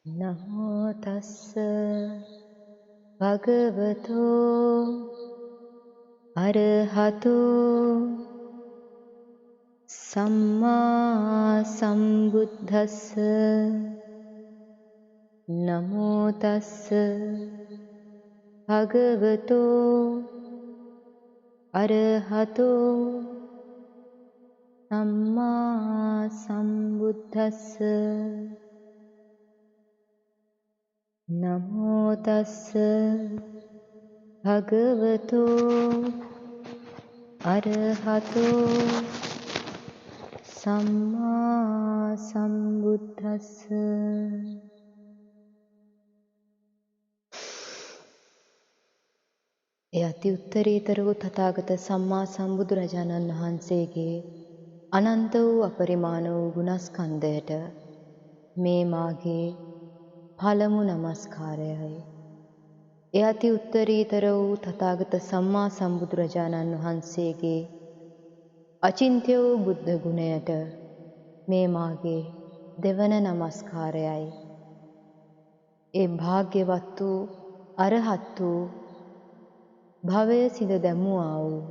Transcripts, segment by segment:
නමෝ තස්ස භගවතෝ අරහතෝ සම්මා සම්බුද්දස්ස නමෝ තස්ස භගවතෝ අරහතෝ සම්මා සම්බුද්දස්ස නමෝ තස්ස භගවතෝ අරහතෝ සම්මා සම්බුද්දස්ස. ඒ අති උත්තරීතර වූ තථාගත සම්මා සම්බුදුරජාණන් වහන්සේගේ අනන්ත වූ අපරිමාණ වූ ගුණස්කන්ධයට මේ මාගේ පළමු නමස්කාරයයි. ඒ අති උත්තරීතර වූ තථාගත සම්මා සම්බුදුරජාණන් වහන්සේගේ අචින්ත්‍ය වූ බුද්ධ ගුණයට මේ මාගේ දෙවන නමස්කාරයයි. ඒ භාග්‍යවත් වූ අරහත් වූ භවය සිඳ දැමුවා වූ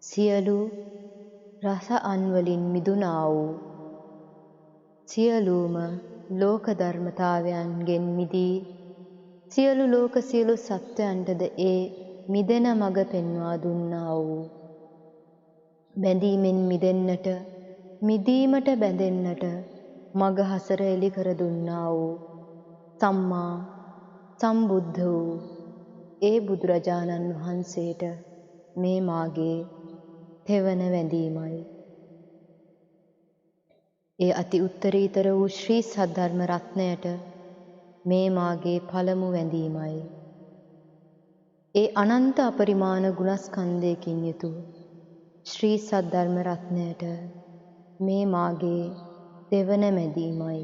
සියලු රස අන්වලින් මිදුණා වූ සියලුම ලෝක ධර්මතාවයන්ගෙන් මිදී සියලු ලෝක සියලු සත්වයන්ටද ඒ මිදෙන මඟ පෙන්වා දුන්නා වූ බැඳීමෙන් මිදෙන්නට මිදීමට බැඳෙන්නට මඟ හසර එලි කර දුන්නා වූ සම්මා සම්බුද්ධ වූ ඒ බුදුරජාණන් වහන්සේට මේ මාගේ තෙවන වැඳීමයි. ඒ අති උත්තරීතර වූ ශ්‍රී සද්ධර්ම රත්නයට මේ මාගේ පළමු වැඳීමයි. ඒ අනන්ත අපරිමාණ ගුණස්කන්ධයකින් යුතු ශ්‍රී සද්ධර්ම රත්නයට මේ මාගේ දෙවන වැඳීමයි.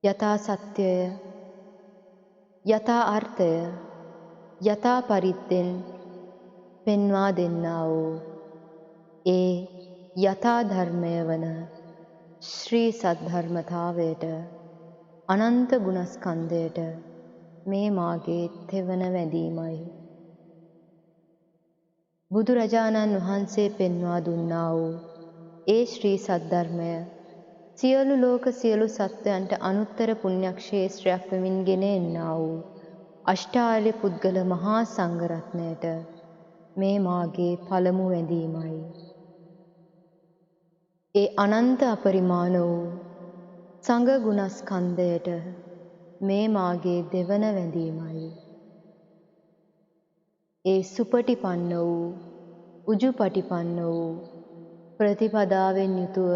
යථා සත්‍යය, යථා අර්ථය, යථා පරිද්දෙන් පෙන්වා දෙන්නා වූ ඒ යථා ධර්මය වන ශ්‍රී සද්ධර්මතාවයට අනන්ත ගුණස්කන්ධයට මේ මාගේ තෙවන වැඳීමයි. බුදුරජාණන් වහන්සේ පෙන්වා දුන්නා වූ ඒ ශ්‍රී සද්ධර්මය සියලු ලෝක සියලු සත්වයන්ට අනුත්තර පුණ්‍යක්ෂේත්‍රයක් වෙමින් ගෙන එන්නා වූ අෂ්ටාර්ය පුද්ගල මහා සංඝරත්නයට මේ මාගේ පළමු වැඳීමයි. ඒ අනන්ත අපරිමාණ වූ සංඝ ගුණස්කන්ධයට මේ මාගේ දෙවන වැඳීමයි. ඒ සුපටිපන්න වූ උජුපටිපන්න වූ ප්‍රතිපදාවෙන් යුතුව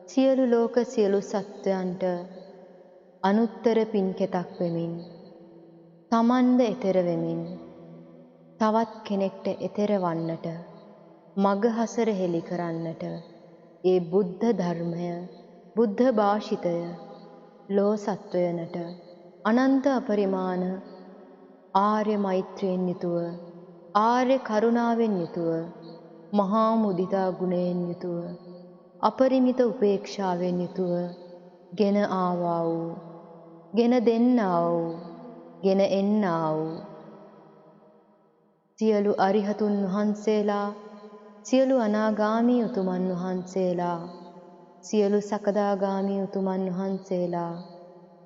සියලු ලෝක සියලු සත්වයන්ට අනුත්තර පින්කෙතක් වෙමින් තමන්ද එතෙර වෙමින් තවත් කෙනෙක්ට එතෙර වන්නට මඟ හසර හෙළි කරන්නට ඒ බුද්ධ ධර්මය බුද්ධ භාෂිතය ලෝ සත්වයනට අනන්ත අපරිමාණ ආර්ය මෛත්‍රියෙන් යුතුව ආර්ය කරුණාවෙන් යුතුව මහා මුදිතා ගුණයෙන් යුතුව අපරිමිත උපේක්ෂාවෙන් යුතුව ගෙන ආවා වූ ගෙන දෙන්නා වූ ගෙන එන්නා වූ සියලු අරිහතුන් වහන්සේලා සියලු අනාගාමී උතුමන් වහන්සේලා සියලු සකදාගාමී උතුමන් වහන්සේලා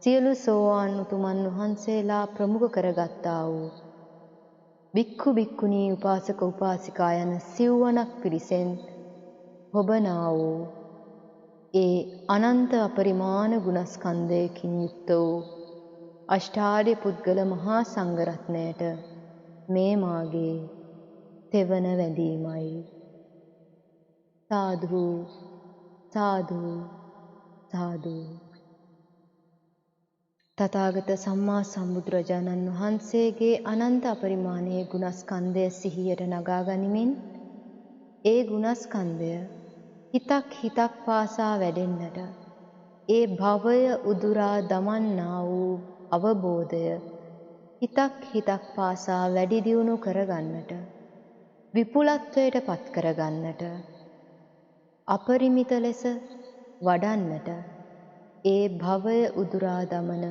සියලු සෝවාන් උතුමන් වහන්සේලා ප්‍රමුඛ කරගත්තා වූ භික්ඛු භික්ඛුණී උපාසක උපාසිකා යන සිව්වණක් පිරිසෙන් හොබනා වූ ඒ අනන්ත අපරිමාණ ගුණස්කන්ධයකින් යුක්ත වූ අෂ්ටාර්ය පුද්ගල මහා සංඝරත්නයට මේ මාගේ තෙවන වැඳීමයි. සාදු සාදු සාදු. තථාගත සම්මා සම්බුදුරජාණන් වහන්සේගේ අනන්ත අපරිමාණයේ ගුණස්කන්ධය සිහියට නගා ගනිමින් ඒ ගුණස්කන්ධය හිතක් හිතක් පාසා වැඩෙන්නට ඒ භවය උදුරා දමන්නා වූ අවබෝධය හිතක් හිතක් පාසා වැඩි දියුණු කරගන්නට විපුලත්වයට පත් කරගන්නට අපරිමිත ලෙස වඩන්නට ඒ භවය උදුරා දමන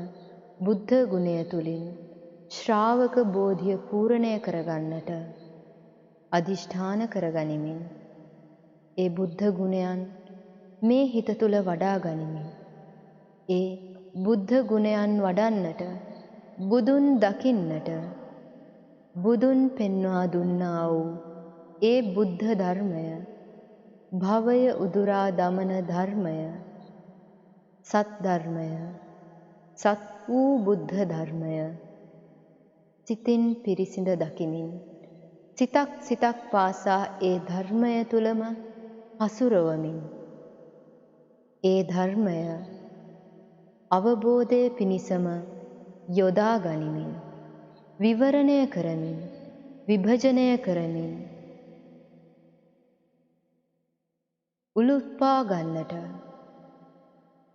බුද්ධ ගුණය තුලින් ශ්‍රාවක බෝධිය පූර්ණය කරගන්නට අදිෂ්ඨාන කරගනිමින් ඒ බුද්ධ ගුණයන් මේ හිත තුල වඩා ගනිමින් ඒ බුද්ධ ගුණයන් වඩන්නට බුදුන් දකින්නට බුදුන් පෙන්වා දුන්නා වූ ඒ බුද්ධ ධර්මය භවය උදුරා දමන ධර්මය සත් ධර්මය සත් වූ බුද්ධ ධර්මය සිතින් පිරිසිඳ දකිමින් සිතක් සිතක් පාසා ඒ ධර්මය තුලම හසුරවමින් ඒ ධර්මය අවබෝධය පිණිසම යොදා ගනිමින් විවරණය කරමින් විභජනය කරමින් උලුප්පා ගන්නට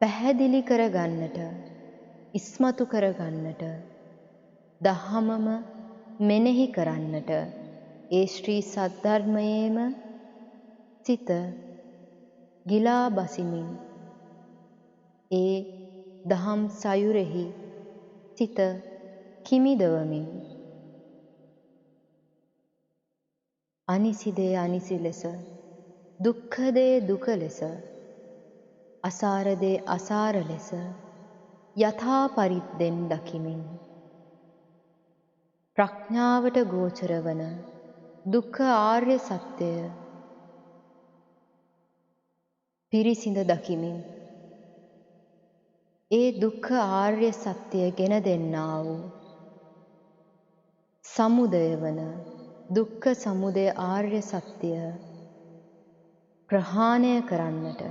පැහැදිලි කර ගන්නට ඉස්මතු කර ගන්නට දහමම මෙනෙහි කරන්නට ඒ ශ්‍රී සද්ධර්මයේම සිත ගිලා බසිමින් ඒ දහම් සයුරෙහි සිත කිමිදවමින් අනිසි දේ අනිසි ලෙස දුක්ඛ දේ දුක ලෙස අසාර දේ අසාර ලෙස යථා පරිද්දෙන් දකිමින් ප්‍රඥාවට ගෝචර වන දුක්ඛ ආර්ය සත්‍යය පිරිසිඳ දකිමින් ඒ දුක්ඛ ආර්ය සත්‍යය ගෙන දෙන්නා වූ සමුදය වන දුක්ඛ සමුදය ආර්ය සත්‍යය ප්‍රහාණය කරන්නට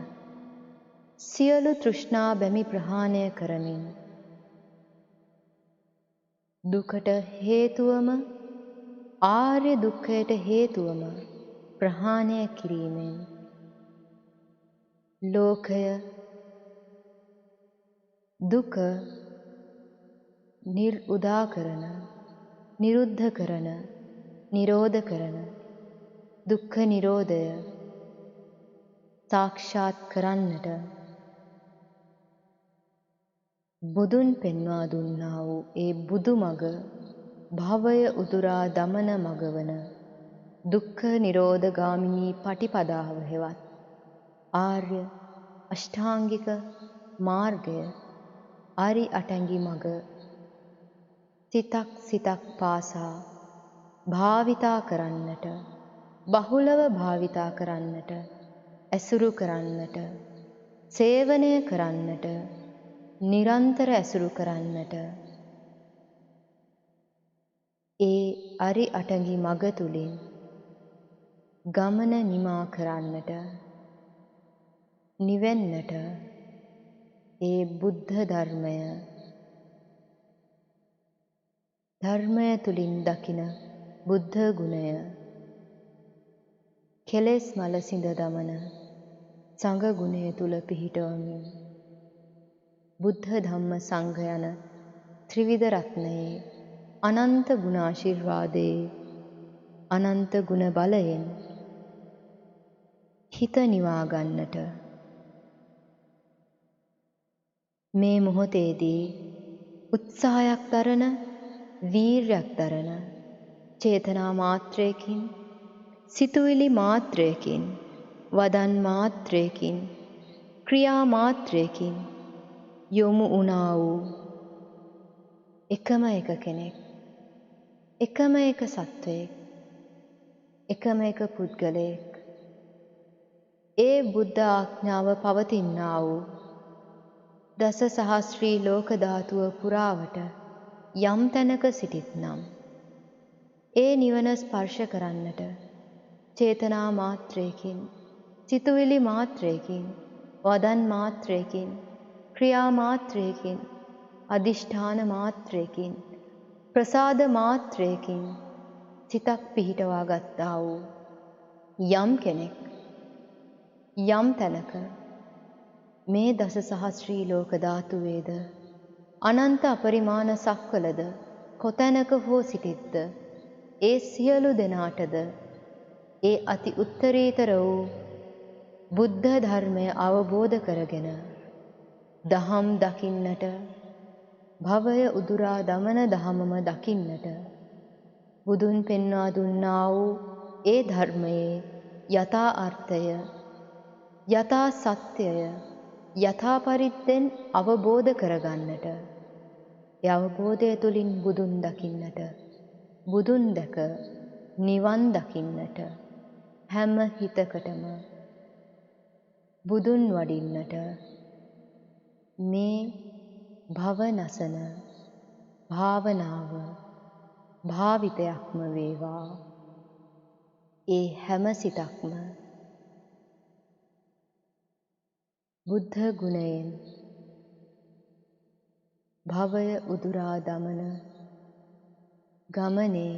සියලු තෘෂ්ණා බැමි ප්‍රහාණය කරමින් දුකට හේතුවම ආර්ය දුක්ඛයට හේතුවම ප්‍රහාණය කිරීමෙන් ලෝකය දුක නිරුදා කරන නිරුද්ධ කරන නිරෝධ කරන දුක්ඛ නිරෝධය සාක්ෂාත් කරන්නට බුදුන් පෙන්වා දුන්නා වූ ඒ බුදු මග භවය උදුරා දමන මග වන දුක්ඛ නිරෝධ ගාමිනී පටිපදාව හෙවත් ආර්ය අෂ්ටාංගික මාර්ගය ආරි අටැඟි මග සිතක් සිතක් පාසා භාවිතා කරන්නට බහුලව භාවිතා කරන්නට ඇසුරු කරන්නට සේවනය කරන්නට නිරන්තර ඇසුරු කරන්නට ඒ අරි අටඟි මග තුලින් ගමන නිමා කරන්නට නිවෙන්නට ඒ බුද්ධ ධර්මය තුලින් දකින බුද්ධ ගුණය කෙලෙස් මල සිඳ දමන සංඝ ගුණය තුල පිහිටවමින් බුද්ධ ධම්ම සංඝ යන ත්‍රිවිධ රත්නයේ අනන්ත ගුණ ආශිර්වාදයේ අනන්ත ගුණ බලයෙන් හිත නිවා ගන්නට මේ මොහොතේදී උත්සාහයක් දරන වීරයක් දරන චේතනා මාත්‍රයකින් සිතුවිලි මාත්‍රයකින් වදන් මාත්‍රයකින් ක්‍රියා මාත්‍රයකින් යොමු වුණා වූ එකම එක කෙනෙක් එකම එක සත්වයෙක් එකම එක පුද්ගලයෙක් ඒ බුද්ධ ආඥාව පවතිනා වූ දස සහස්‍රී ලෝක ධාතුව පුරාවට යම් තැනක සිටිත්නම් ඒ නිවන ස්පර්ශ කරන්නට චේතනා මාත්‍රයකින් සිතුවිලි මාත්‍රයකින් වදන් මාත්‍රයකින් ක්‍රියා මාත්‍රයකින් අදිෂ්ඨාන මාත්‍රයකින් ප්‍රසාද මාත්‍රයකින් සිතක් පිහිටවා ගත්තා වූ යම් කෙනෙක් යම් තැනක මේ දස සහස්‍රී ලෝක ධාතුවේද අනන්ත අපරිමාණ සක්වලද කොතැනක හෝ සිටිද්ද ඒ සියලු දෙනාටද ඒ අති උත්තරීතර වූ බුද්ධ ධර්මය අවබෝධ කරගෙන දහම් දකින්නට, භවය උදුරා දමන දහමම දකින්නට බුදුන් පෙන්වා දුන්නා වූ ඒ ධර්මයේ යථා අර්ථය, යථා සත්‍යය, යථා පරිද්දෙන් අවබෝධ කරගන්නට, ඒ අවබෝධය තුළින් බුදුන් දකින්නට, බුදුන් දැක නිවන් දකින්නට, හැම හිතකටම බුදුන් වඩින්නට මේ භවනසන භාවනාව භාවිතයක්ම වේවා. ඒ හැම සිතක්ම බුද්ධ ගුණයෙන් භවය උදුරා දමන ගමනේ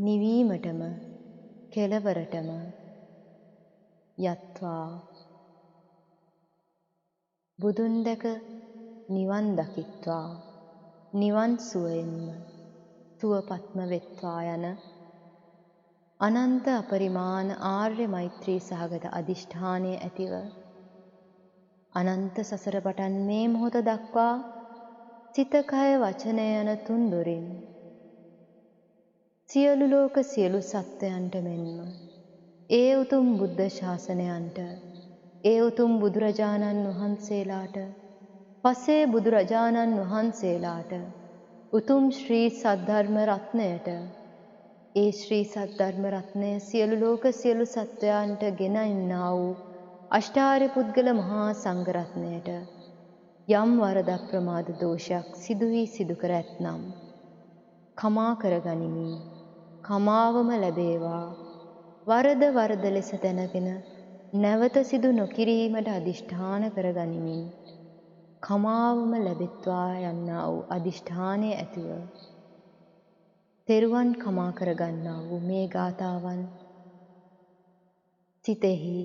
නිවීමටම කෙලවරටම යත්වා බුදුන් දැක නිවන් දකිත්වා නිවන් සුවයෙන්ම සුවපත්ම වෙත්වා යන අනන්ත අපරිමාණ ආර්ය මෛත්‍රී සහගත අදිෂ්ඨානය ඇතිව අනන්ත සසර පටන් මේ මොහොත දක්වා සිත කය වචනය යන තුන්දොරින් සියලු ලෝක සියලු සත්වයන්ට මෙන්ම ඒ උතුම් බුද්ධ ශාසනයන්ට, ඒ උතුම් බුදුරජාණන් වහන්සේලාට, පසේ බුදුරජාණන් වහන්සේලාට, උතුම් ශ්‍රී සද්ධර්ම රත්නයට, ඒ ශ්‍රී සද්ධර්ම රත්නය සියලු ලෝක සියලු සත්වයන්ට ගෙනන්නා වූ අෂ්ටාර්ය පුද්ගල මහා සංඝරත්නයට යම් වරදක් ප්‍රමාද දෝෂයක් සිදු වී සිදු කර ඇත්නම් කමා කරගනිමි. කමාවම ලැබේවා. වරද වරද ලෙස දැනගෙන නැවත සිදු නොකිරීමට අදිෂ්ඨාන කරගනිමින් කමාවම ලැබෙත්වා යන්නා වූ අදිෂ්ඨානය ඇතිව තෙරුවන් කමා කරගන්නා වූ මේ ගාථාවන් සිතෙහි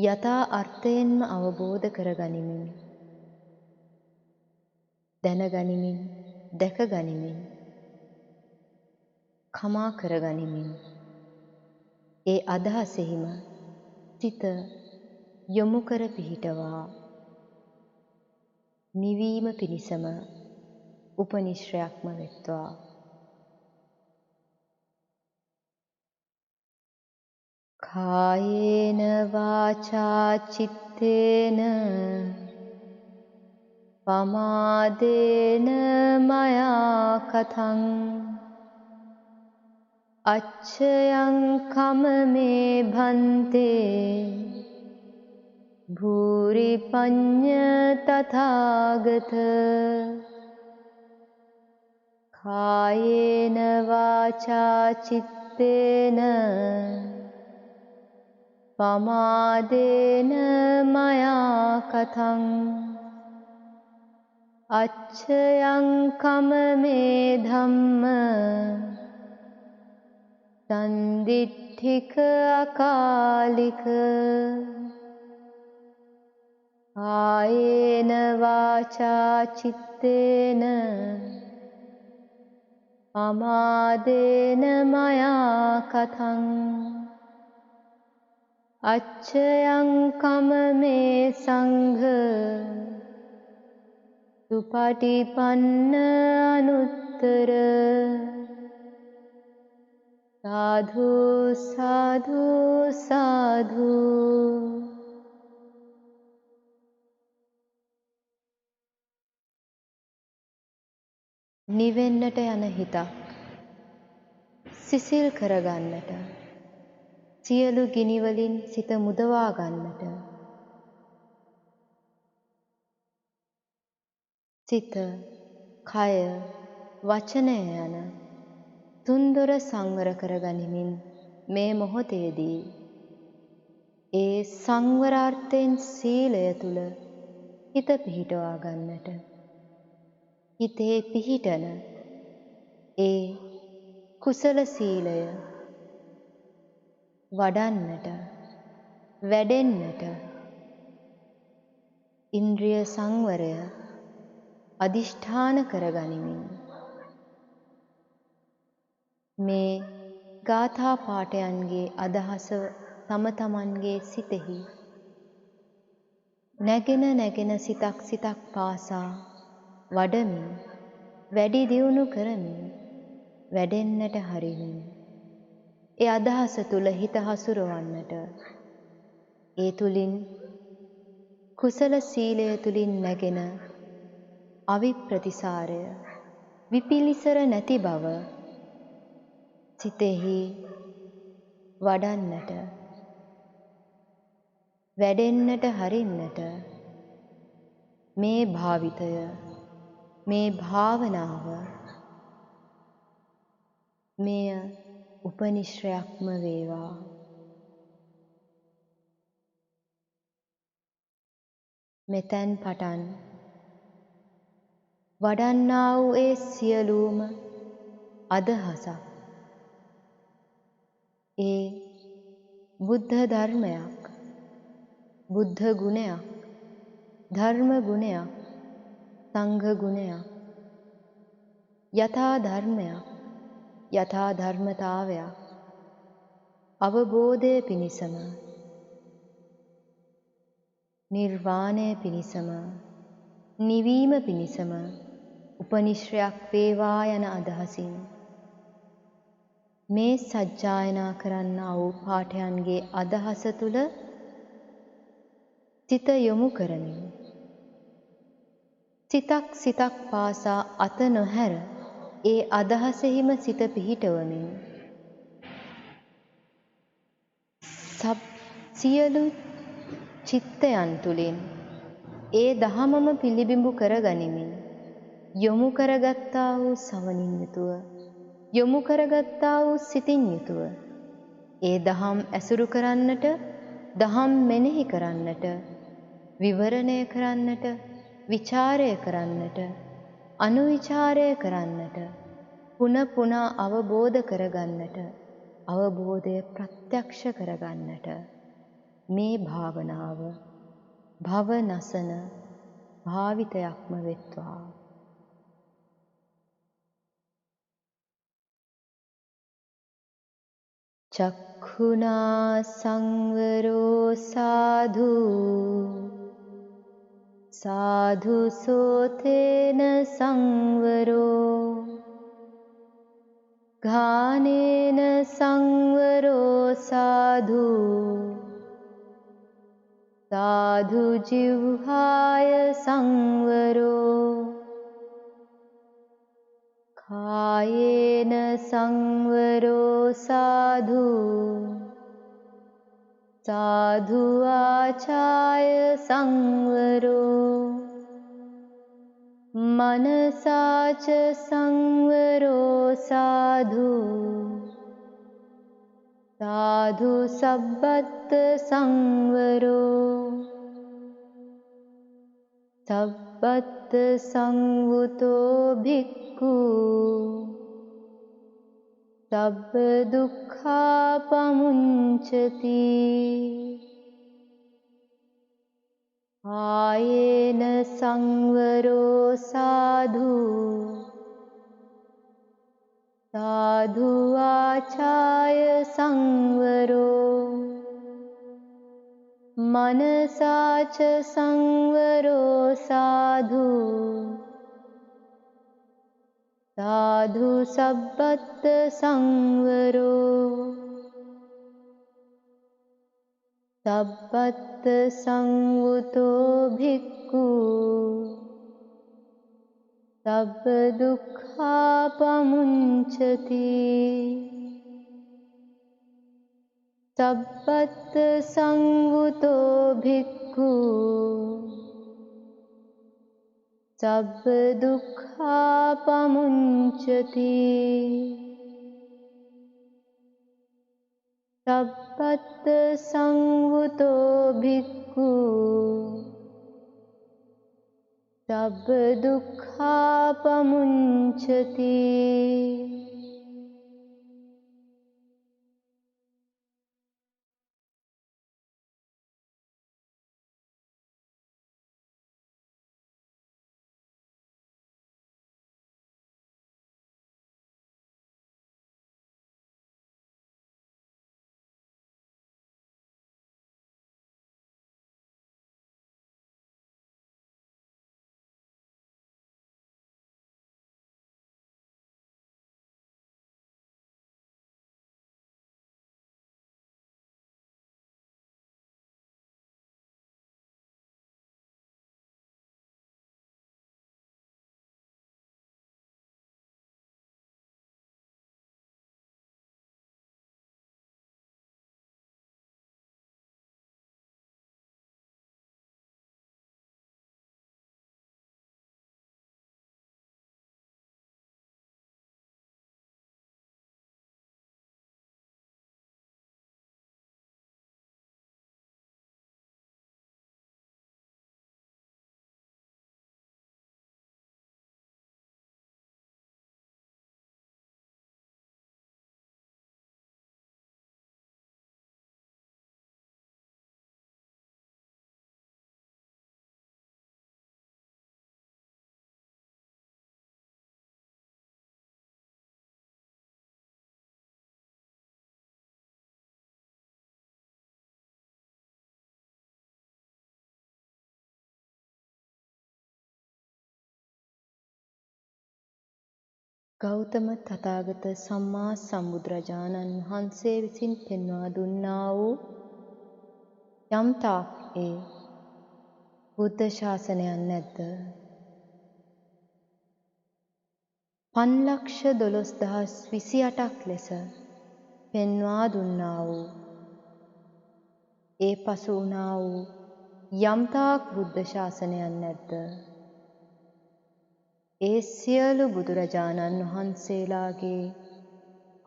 යථා අර්ථයෙන්ම අවබෝධ කරගනිමින් දැනගනිමින් දැකගනිමින් කමා කරගනිමින් ඒ අදහසෙහිම සිත යොමු කර පිහිටවා නිවීම පිණිසම උපනිශ්‍රයක්ම වෙත්වා. කායේන වාචා චිත්තේන පමාදේන මයා කතං අච්ඡයං කමමේ භන්තේ භූරි පඤ්ඤ තථාගත. කායේන වාචා චිත්තේන පමාදේන මයා කතං අච්ඡයං කමමේ ධම්ම සන්දිට්ඨික අකාලික. කායේන වාචා චිත්තේන පමාදේන මයා කතං අච්ඡයං කමමේ සංඝ සුපටිපන්න අනුත්තර. සාධු සාධු සාධු. නිවෙන්නට යන හිතක් සිසිල් කරගන්නට, සියලු ගිනිවලින් සිත මුදවා ගන්නට සිත, කය, වචනය යන තුන්දොර සංවර කරගනිමින් මේ මොහොතේදී ඒ සංවරාර්ථයෙන් සීලය තුල හිත පිහිටවා ගන්නට, හිතේ පිහිටන ඒ කුසල සීලය වඩන්නට, වැඩෙන්නට ඉන්ද්‍රිය සංවරය අදිෂ්ඨාන කරගනිමින් මේ ගාථා පාඨයන්ගේ අදහස තම තමන්ගේ සිතෙහි නැගෙන නැගෙන සිතක් සිතක් පාසා වඩමින් වැඩි දියුණු කරමින් වැඩෙන්නට හරිමින් ඒ අදහස තුල හිත හසුරවන්නට ඒ තුලින් කුසල සීලය තුලින් නැගෙන අවිප්‍රතිසාරය විපිලිසර නැති බව සිතෙහි වඩන්නට වැඩෙන්නට හරින්නට මේ භාවිතය මේ භාවනාව මෙය උපනිශ්‍රයක්ම වේවා. මෙතෙන් පටන් වඩන්නා වූ ඒ සියලුම අදහසක් ඒ බුද්ධ ධර්මයක්, බුද්ධ ගුණයක්, ධර්ම ගුණයක්, සංඝ ගුණයක්, යථා ධර්මයක්, යථා ධර්මතාවයක් අවබෝධය පිණිසම නිර්වාණය පිණිසම නිවීම පිණිසම උපනිශ්‍රයක් වේවා යන අදහසින් මේ සජ්ජායනා කරන්නා වූ පාඨයන්ගේ අදහස තුල සිත යොමු කරමින් සිතක් සිතක් පාසා අත නොහැර ඒ අදහසෙහිම සිත පිහිටවමින් සියලු චිත්තයන් තුලින් ඒ දහමම පිළිබිඹු කරගනිමින් යොමු කරගත්තා වූ සවනින් යුතුව යොමු කරගත්තා වූ සිතින් යුතුව ඒ දහම් ඇසුරු කරන්නට දහම් මෙනෙහි කරන්නට විවරණය කරන්නට විචාරය කරන්නට අනුවිචාරය කරන්නට පුන පුනා අවබෝධ කරගන්නට අවබෝධය ප්‍රත්‍යක්ෂ කරගන්නට මේ භාවනාව භව නසන භාවිතයක්ම වෙත්වා. චක්ඛුනා සංවරෝ සාධු සාධු සෝතේන සංවරෝ ඝානේන සංවරෝ සාධු සාධු ජිව්හාය සංවරෝ කායේන සංවරෝ සාධු සාධු ආචාය සංවරෝ මනසාච සංවරෝ සාධු සාධු සබ්බත් සංවරෝ සබ්බත් සංවුතෝ භික්ඛු සබ්බ දුක්ඛා පමුංචති ආයේන සංවරෝ සාධු සාධු ආචාය සංවරෝ මනසාච සංවරෝ සාධු සාධු සබ්බත් සංවරෝ සබ්බත් සංවුතෝ භික්ඛු සබ්බ දුක්ඛා පමුංචති සබ්බත් සංවුතෝ භික්ඛු සබ්බ දුක්ඛා පමුංචති සබ්බත් සංවුතෝ භික්ඛු සබ්බ දුක්ඛා පමුංචති ගෞතම තථාගත සම්මා සම්බුදුරජාණන් වහන්සේ විසින් පෙන්වා දුන්නා වූ යම් තාක් ඒ බුද්ධ ශාසනයක් නැද්ද? 5,12,028ක් ලෙස පෙන්වා දුන්නා වූ ඒ පසු වුණා වූ යම් තාක් බුද්ධ ශාසනයක් නැද්ද? ඒ සියලු බුදුරජාණන් වහන්සේලාගේ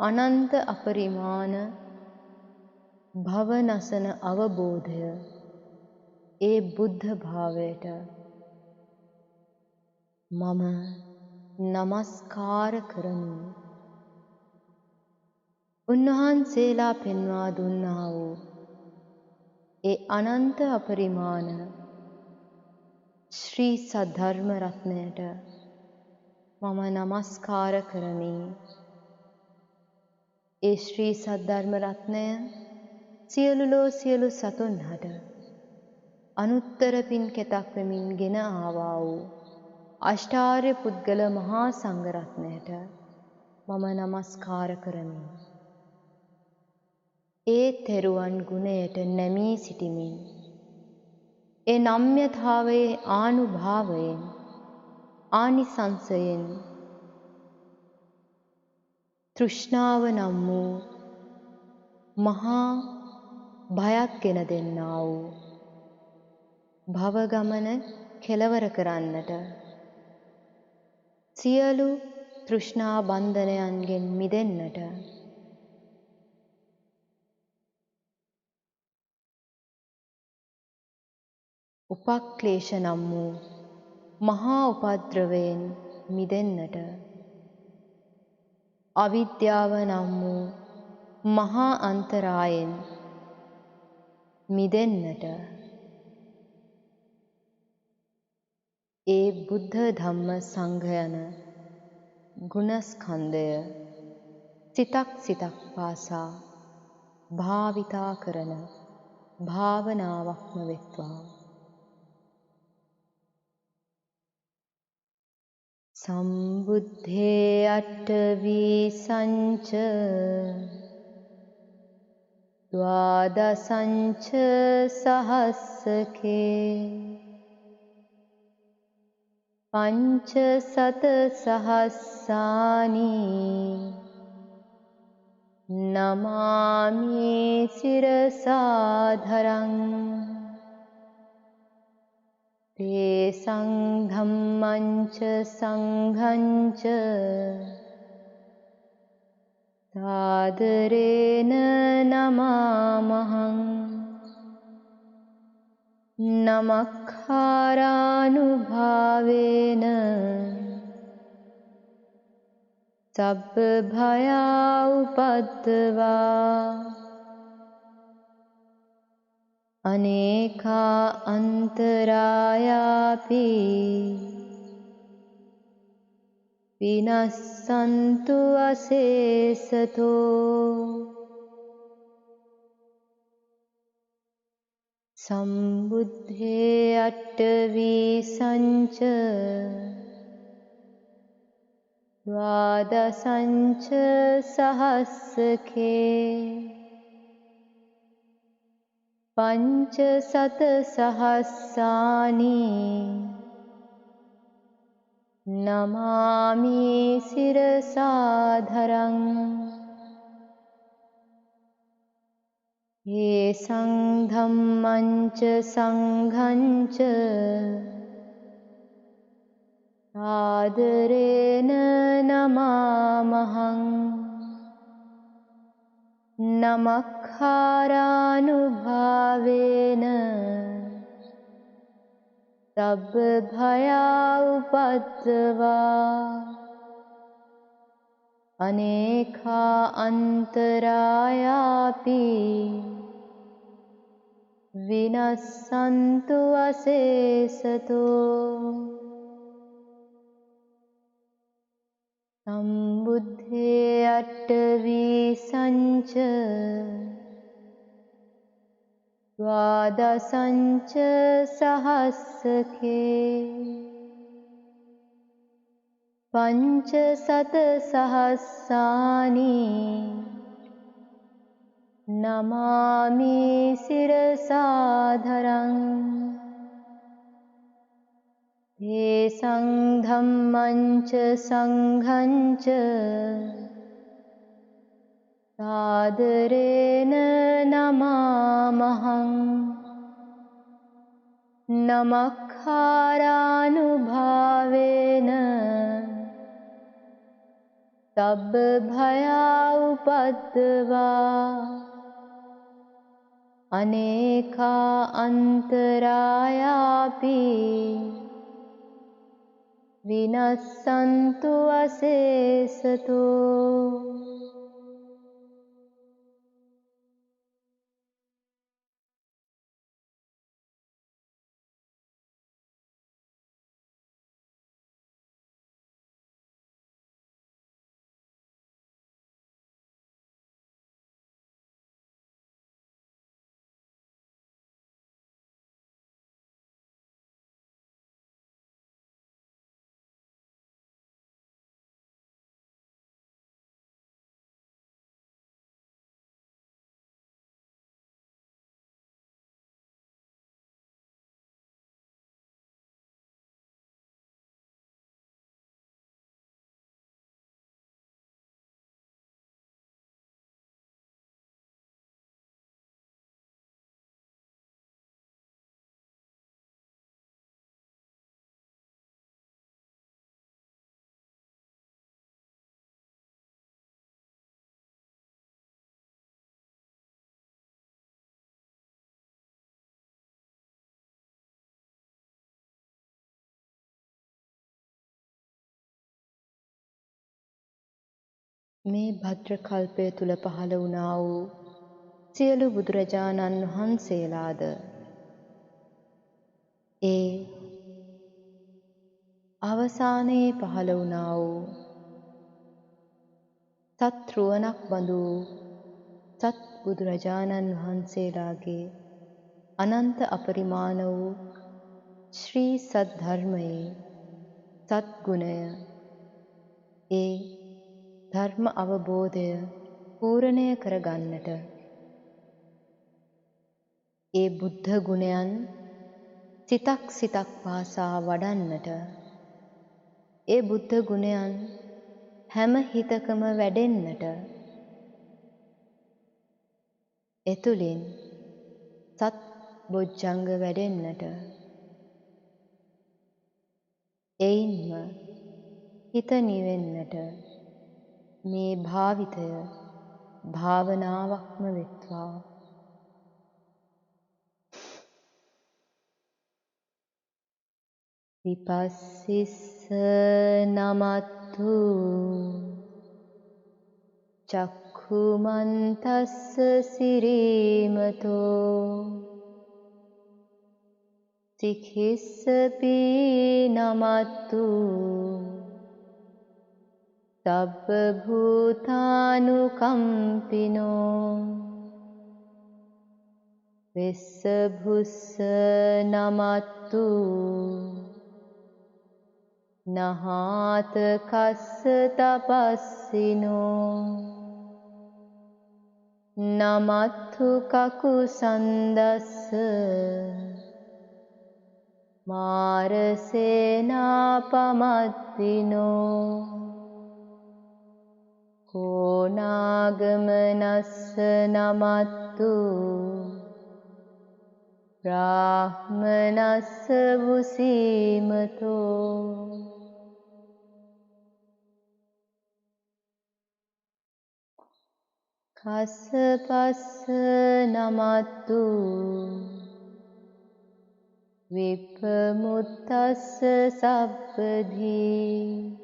අනන්ත අපරිමාණ භවනසන අවබෝධය ඒ බුද්ධ භාවයට මම නමස්කාර කරමි. උන්වහන්සේලා පෙන්වා දුන්නා වූ ඒ අනන්ත අපරිමාණ ශ්‍රී සද්ධර්ම රත්නයට මම නමස්කාර කරමි. ඒ ශ්‍රී සද්ධර්ම රත්නය සියලු ලෝ සියලු සතුන් හට අනුත්තර පින් කෙතක් වෙමින් ගෙන ආවා වූ අෂ්ටාර්ය පුද්ගල මහා සංඝ රත්නයට මම නමස්කාර කරමි. ඒ තෙරුවන් ගුණයට නැමී සිටිමින් ඒ නම්‍යතාවයේ ආනුභාවයෙන් ආනිසංසයෙන් තෘෂ්ණාව නම් වූ මහා භයක් ගෙන දෙන්නා වූ භව ගමන කෙලවර කරන්නට සියලු තෘෂ්ණා බන්ධනයන්ගෙන් මිදෙන්නට උපක්ලේශ නම් වූ මහා උපද්‍රවයෙන් මිදෙන්නට අවිද්‍යාව නම් වූ මහා අන්තරායෙන් මිදෙන්නට ඒ බුද්ධ ධම්ම සංඝ යන ගුණස්කන්ධය සිතක් සිතක් පාසා භාවිතා කරන භාවනාවක්ම වෙත්වා. සම්බුද්ධේ අට්ඨවී සංච ද්වාදසංච සහස්සකේ පංච සත සහස්සානි නමාමි සිරසාධරං තේසං ධම්මංච සංඝංච සාදරේන නමාමහං නමක්ඛාරානුභාවේන සබ්බ භයා උපද්දවා අනේකා අන්තරායාපි විනස්සන්තු අසේසතෝ සම්බුද්ධේ අට්ඨවී සංච ද්වාදසංච සහස්සකේ පංච සත සහස්සානි නමාමි සිරසාධරං යේසං ධම්මංච සංඝංච සාදරේන නමාමහං නමක්ඛාරානුභාවේන සබ්බ භයා උපද්දවා අනේකා අන්තරායාපි විනස්සන්තු අසේසතෝ සම්බුද්ධේ අට්ඨවී සංච ද්වාදසංච සහස්සකේ පංච සත සහස්සානි නමාමි සිරසාධරං තේසං ධම්මංච සංඝංච සාදරේන නමාමහං නමක්ඛාරානුභාවේන සබ්බ භයා උපද්දවා අනේකා අන්තරායාපි විනස්සන්තු අසේසතෝ. මේ භද්‍ර කල්පය තුල පහළ වුණා වූ සියලු බුදුරජාණන් වහන්සේලාද ඒ අවසානයේ පහළ වුණා වූ සත්රුවණක් බඳු සත් බුදුරජාණන් වහන්සේලාගේ අනන්ත අපරිමාණ වූ ශ්‍රී සද්ධර්මයේ සත්ගුණය ඒ ධර්ම අවබෝධය පූර්ණය කරගන්නට ඒ බුද්ධ ගුණයන් සිතක් සිතක් පාසා වඩන්නට ඒ බුද්ධ ගුණයන් හැම හිතකම වැඩෙන්නට එතුලින් සත් බොජ්ජංග වැඩෙන්නට එයින්ම හිත නිවෙන්නට මේ භාවිතය භාවනාවක්ම වෙත්වා. විපස්සිස්ස නමත්තු චක්ඛුමන්තස්ස සිරීමතෝ සික්ඛිස්සපි නමත්තු සබ්බ භූතානුකම්පිනෝ වෙස්ස භුස්ස නමත්තු නහාත කස්ස තපස්සිනෝ නමත්තු කකුසන්දස්ස මාරසේනාපමත්තිනෝ කෝනාගමනස්ස නමත්තු බ්‍රාහ්මනස්ස වුසීමතෝ කස්සපස්ස නමත්තු විප්පමුත්තස්ස සබ්බධී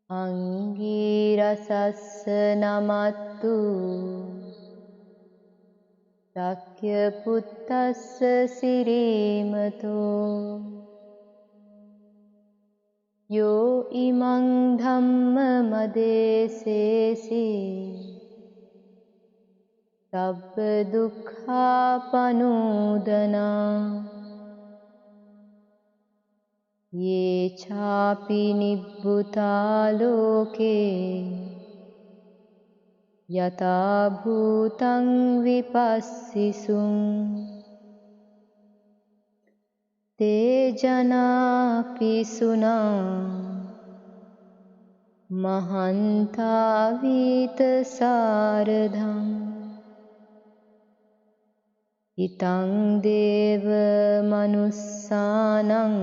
අංගීරසස්ස නමත්තු ශක්‍ය පුත්තස්ස සිරීමතෝ යෝ ඉමං ධම්ම මදේසේසි සබ්බ දුක්ඛාපනෝදනා ये चापि निब्बुता लोके यथा भूतं विपस्सिसुं ते जनापि सुना महन्ता वीतसारधम् इतं देव मनुस्सानं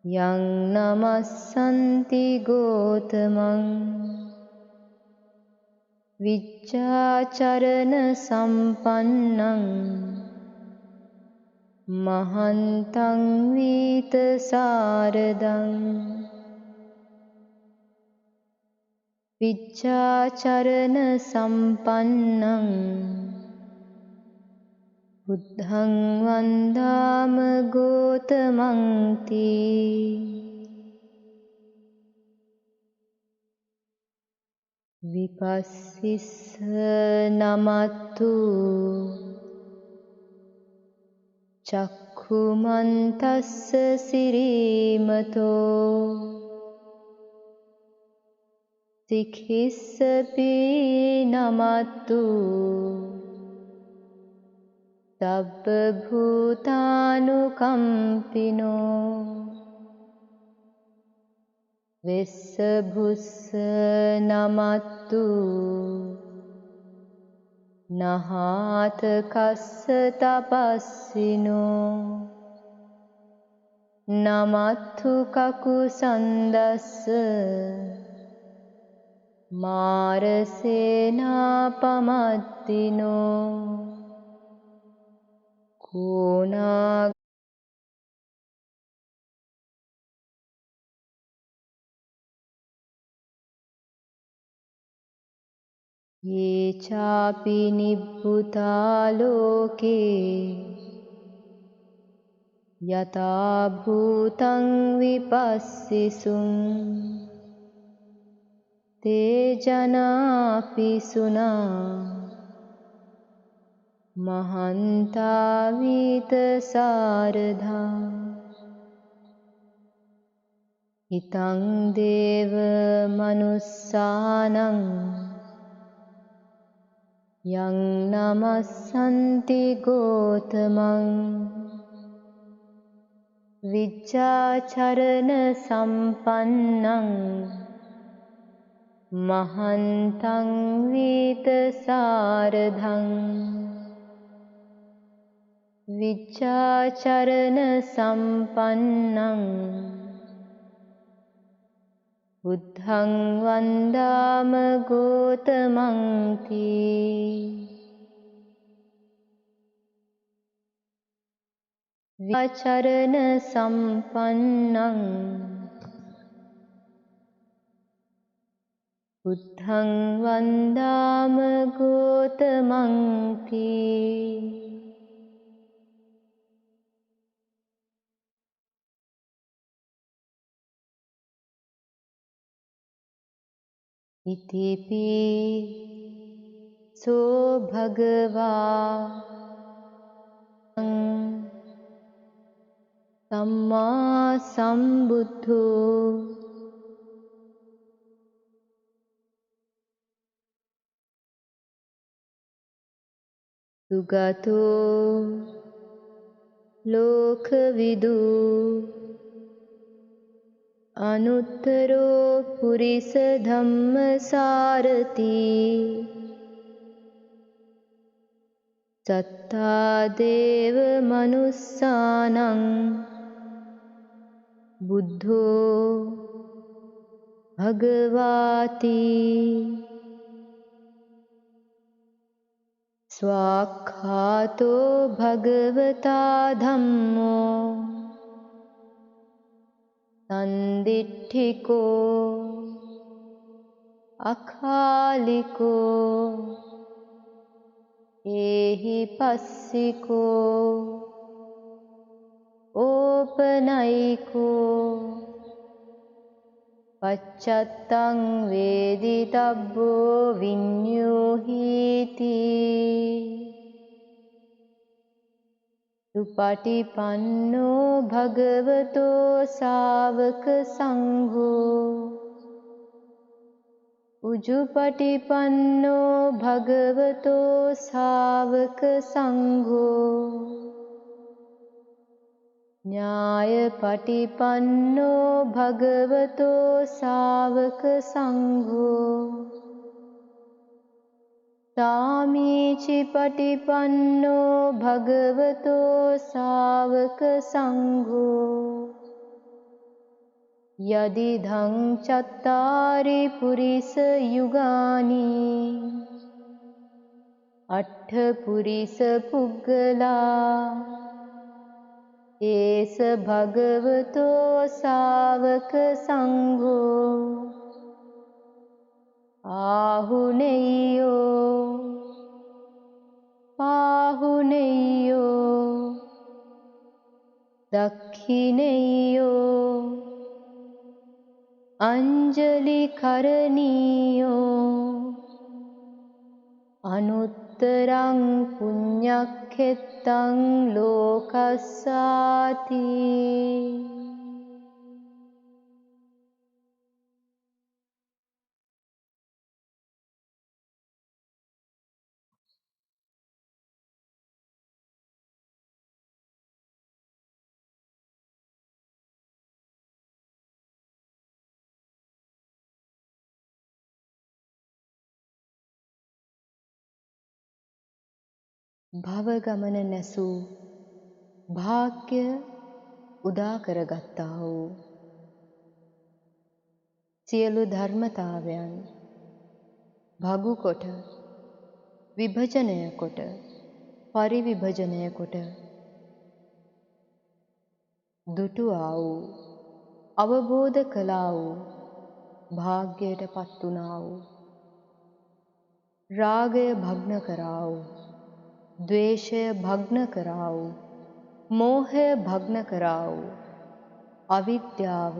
यं नमस्सन्ति गोतमं विच्चाचरण सम्पन्नं महन्तं वीतसारदम् विच्चाचरण सम्पन्नं बुद्धं वन्दाम गोतमं ते विपस्सिस्स नमत्तु चक्षुमन्तस्स सिरीमतो सिखिस्सपि नमत्तु सब्बभूतानुकम्पिनो विस्सभुस्स नमत्तु नहातकस्स तपस्विनो नमत्तु ककुसन्दस्स मारसेनापमत्तिनो कोना ये चापि निब्बुता लोके यथा भूतं विपस्सिसुं ते जनापि सुना महन्ता वीतसारधा इतं देव मनुस्सानं यं नमस्सन्ति गोतमं विच्चाचरण सम्पन्नं महन्तं वीतसारधं विच्चाचरण सम्पन्नं बुद्धं वन्दाम गोतमं ते विच्चाचरण सम्पन्नं बुद्धं वन्दाम गोतमं ते इतिपि सो भगवा सम्मा सम्बुद्धो सुगतो लोकविदु अनुत्तरो पुरिस धम्मसारथि सत्ता देव मनुस्सानं बुद्धो भगवाति स्वाख्यातो भगवता धम्मो संदिट्ठिको अकालिको एहि पस्सिको ओपनयिको पश्चात्तं वेदितव्यो विन्योहीति උජුපටිපන්නෝ භගවතෝ සාවක සංඝෝ උජුපටිපන්නෝ භගවතෝ සාවක සංඝෝ ඥායපටිපන්නෝ භගවතෝ සාවක සංඝෝ සාමීචිපටිපන්නෝ භගවතෝ සාවක සංඝෝ යදිදං චත්තාරි පුරිස යුගානි අට්ඨ පුරිස පුග්ගලා ඒස භගවතෝ සාවක සංඝෝ ආහුනේයෝ පාහුනේයෝ දක්ඛිනේයෝ අංජලි කරණීයෝ අනුත්තරං පුඤ්ඤක්ඛෙත්තං ලෝකස්සාති. භව ගමන නැසූ භාග්‍ය උදා කරගත්තා වූ සියලු ධර්මතාවයන් භගු කොට විභජනය කොට පරිවිභජනය කොට දුටුවා වූ අවබෝධ කළා වූ භාග්‍යයට පත් වුණා වූ රාගය භග්න කරා වූ ද්වේෂය භග්න කරා වූ මෝහය භග්න කරා වූ අවිද්‍යාව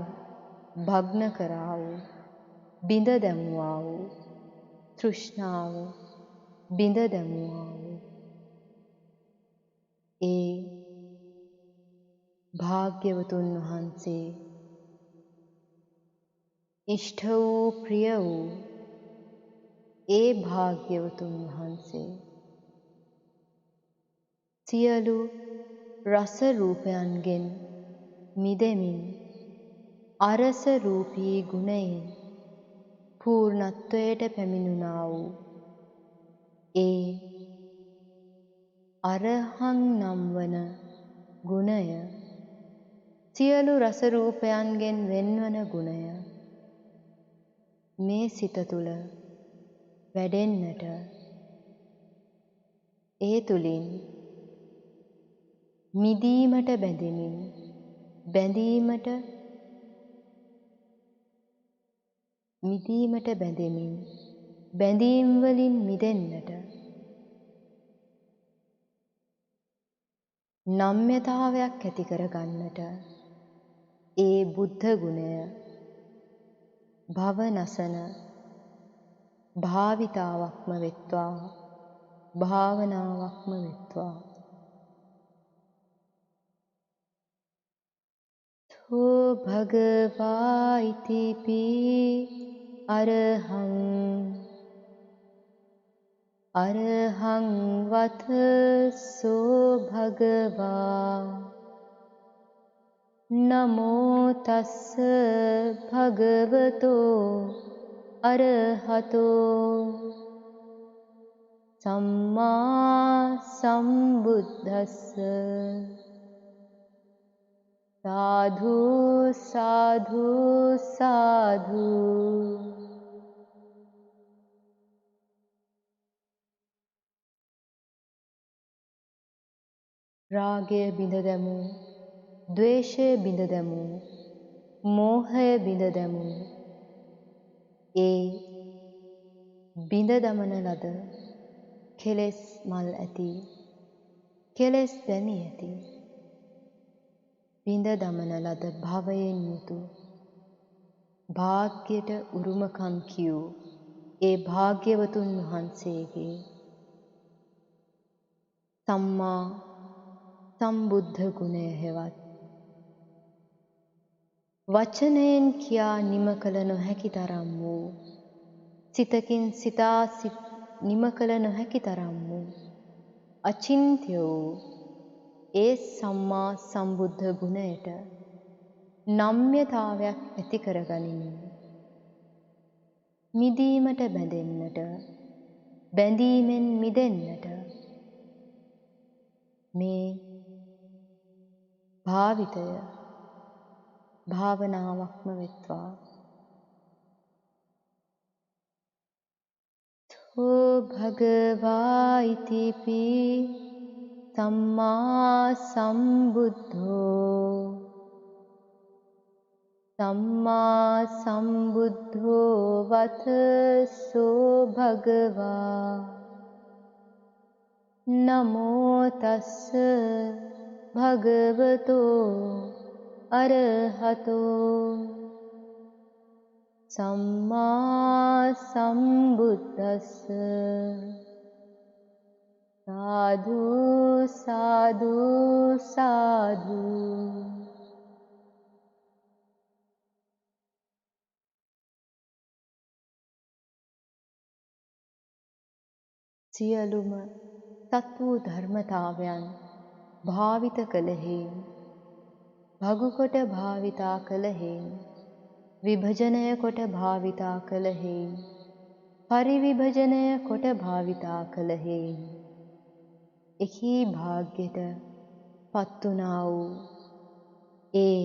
භග්න කරා වූ බිඳ දැමුවා වූ තෘෂ්ණාව බිඳ දැමුවා වූ ඒ භාග්‍යවතුන් වහන්සේ ඉෂ්ඨ වූ ප්‍රිය වූ ඒ භාග්‍යවතුන් වහන්සේ සියලු රස රූපයන්ගෙන් මිදෙමින් අරස රූපී ගුණයෙන් පූර්ණත්වයට පැමිණුණා වූ ඒ අරහං නම් වන ගුණය සියලු රස රූපයන්ගෙන් වෙන්වන ගුණය මේ සිත තුළ වැඩෙන්නට ඒ තුලින් මිදීමට බැඳෙමින් මිදීමට බැඳෙමින් බැඳීම් වලින් මිදෙන්නට නම්‍යතාවයක් ඇති කරගන්නට ඒ බුද්ධ ගුණය භවනසන භාවිතාවක්ම වෙත්වා භාවනාවක්ම වෙත්වා. තෝ භගවා ඉතිපි අරහං අරහං වත සෝ භගවා නමෝ තස්ස භගවතෝ අරහතෝ සම්මා සම්බුද්දස්ස. සාධු සාධු සාධු. රාගය බිඳ දැමූ, ද්වේෂය බිඳ දැමූ, මෝහය බිඳ දැමූ ඒ බිඳ දමන ලද කෙලෙස් මල් ඇති, කෙලෙස් දැමී ඇති, බිඳ දමන ලද භවයෙන් යුතු භාග්‍යයට උරුමකම් කියූ ඒ භාග්‍යවතුන් වහන්සේගේ සම්මා සම්බුද්ධ ගුණය හෙවත් වචනයෙන් කියා නිම කළ නොහැකි තරම් වූ සිතකින් සිතා නිම කළ නොහැකි තරම් වූ අචින්ත්‍ය වූ ඒ සම්මා සම්බුද්ධ ගුණයට නම්‍යතාවයක් ඇති කරගනිමින් මිදීමට බැඳෙන්නට බැඳීමෙන් මිදෙන්නට මේ භාවිතය භාවනාවක්ම වෙත්වා. තෝ භගවා ඉතිපි සම්මා සම්බුද්ධෝ සම්මා සම්බුද්ධෝ වතසෝ භගවා නමෝ තස්ස භගවතෝ අරහතෝ සම්මා සම්බුද්දස්ස. සාදු සාදු සාදු. සියලුම සත් වූ ධර්මතාවයන් භාවිත කළහෙයින් භගු කොට භාවිතා කළහෙයින් විභජනය කොට භාවිතා කළහෙයින් පරිවිභජනය කොට භාවිතා කළහෙයින් එකී භාග්‍යට පත්වුණා වූ ඒ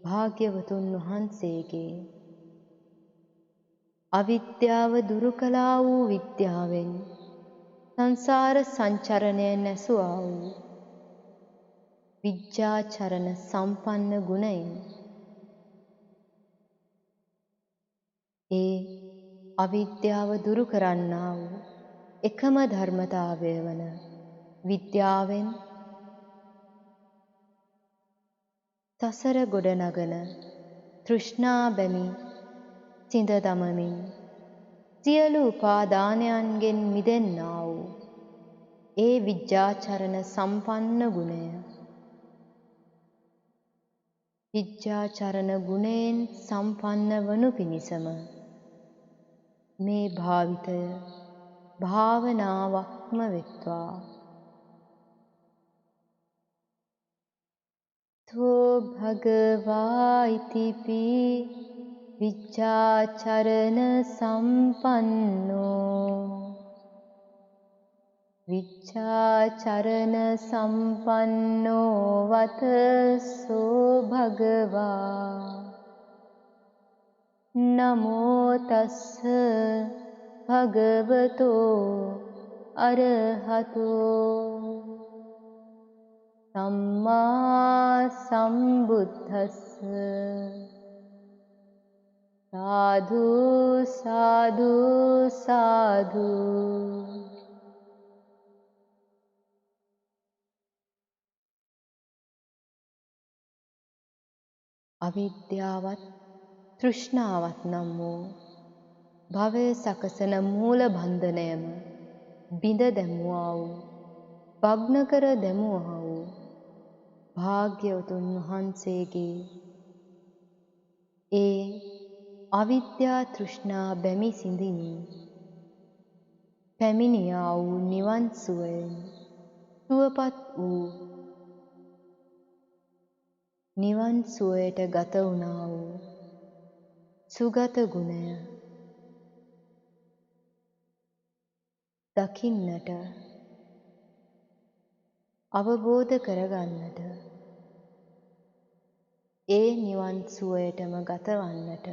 භාග්‍යවතුන් වහන්සේගේ අවිද්‍යාව දුරු කළා වූ විද්‍යාවෙන් සංසාර සංචරණය නැසුවා වූ විජ්ජාචරණ සම්පන්න ගුණයෙන් ඒ අවිද්‍යාව දුරු කරන්නා වූ එකම ධර්මතාවය වන විද්‍යාවෙන් සසර ගොඩනගන තෘෂ්ණා බැමි සිඳ දමමින් සියලු උපාදානයන්ගෙන් මිදෙන්නා වූ ඒ විජ්ජාචරණ සම්පන්න ගුණය විජ්ජාචරණ ගුණයෙන් සම්පන්න වනු පිණිසම මේ භාවිතය භාවනාවක්ම වෙත්වා. තෝ භගවා ඉතිපි විජ්ජාචරණ සම්පන්නෝ විජ්ජාචරණ සම්පන්නෝ වතසෝ භගවා නමෝ තස්ස භගවතෝ අරහතෝ සම්මා සම්බුද්දස්ස. සාදු සාදු සාදු. අවිද්‍යාවත් තෘෂ්ණාවත් නම් වූ භවය සකසන මූල බන්ධනයම බිඳ දැමුවා වූ භග්න කර දැමුවා වූ භාග්‍යවතුන් වහන්සේගේ ඒ අවිද්‍යා තෘෂ්ණා බැමි සිඳිමින් පැමිණියා වූ නිවන් සුවයෙන් සුවපත් වූ නිවන් සුවයට ගත වුණා වූ සුගත ගුණය දකින්නට අවබෝධ කරගන්නට ඒ නිවන් සුවයටම ගතවන්නට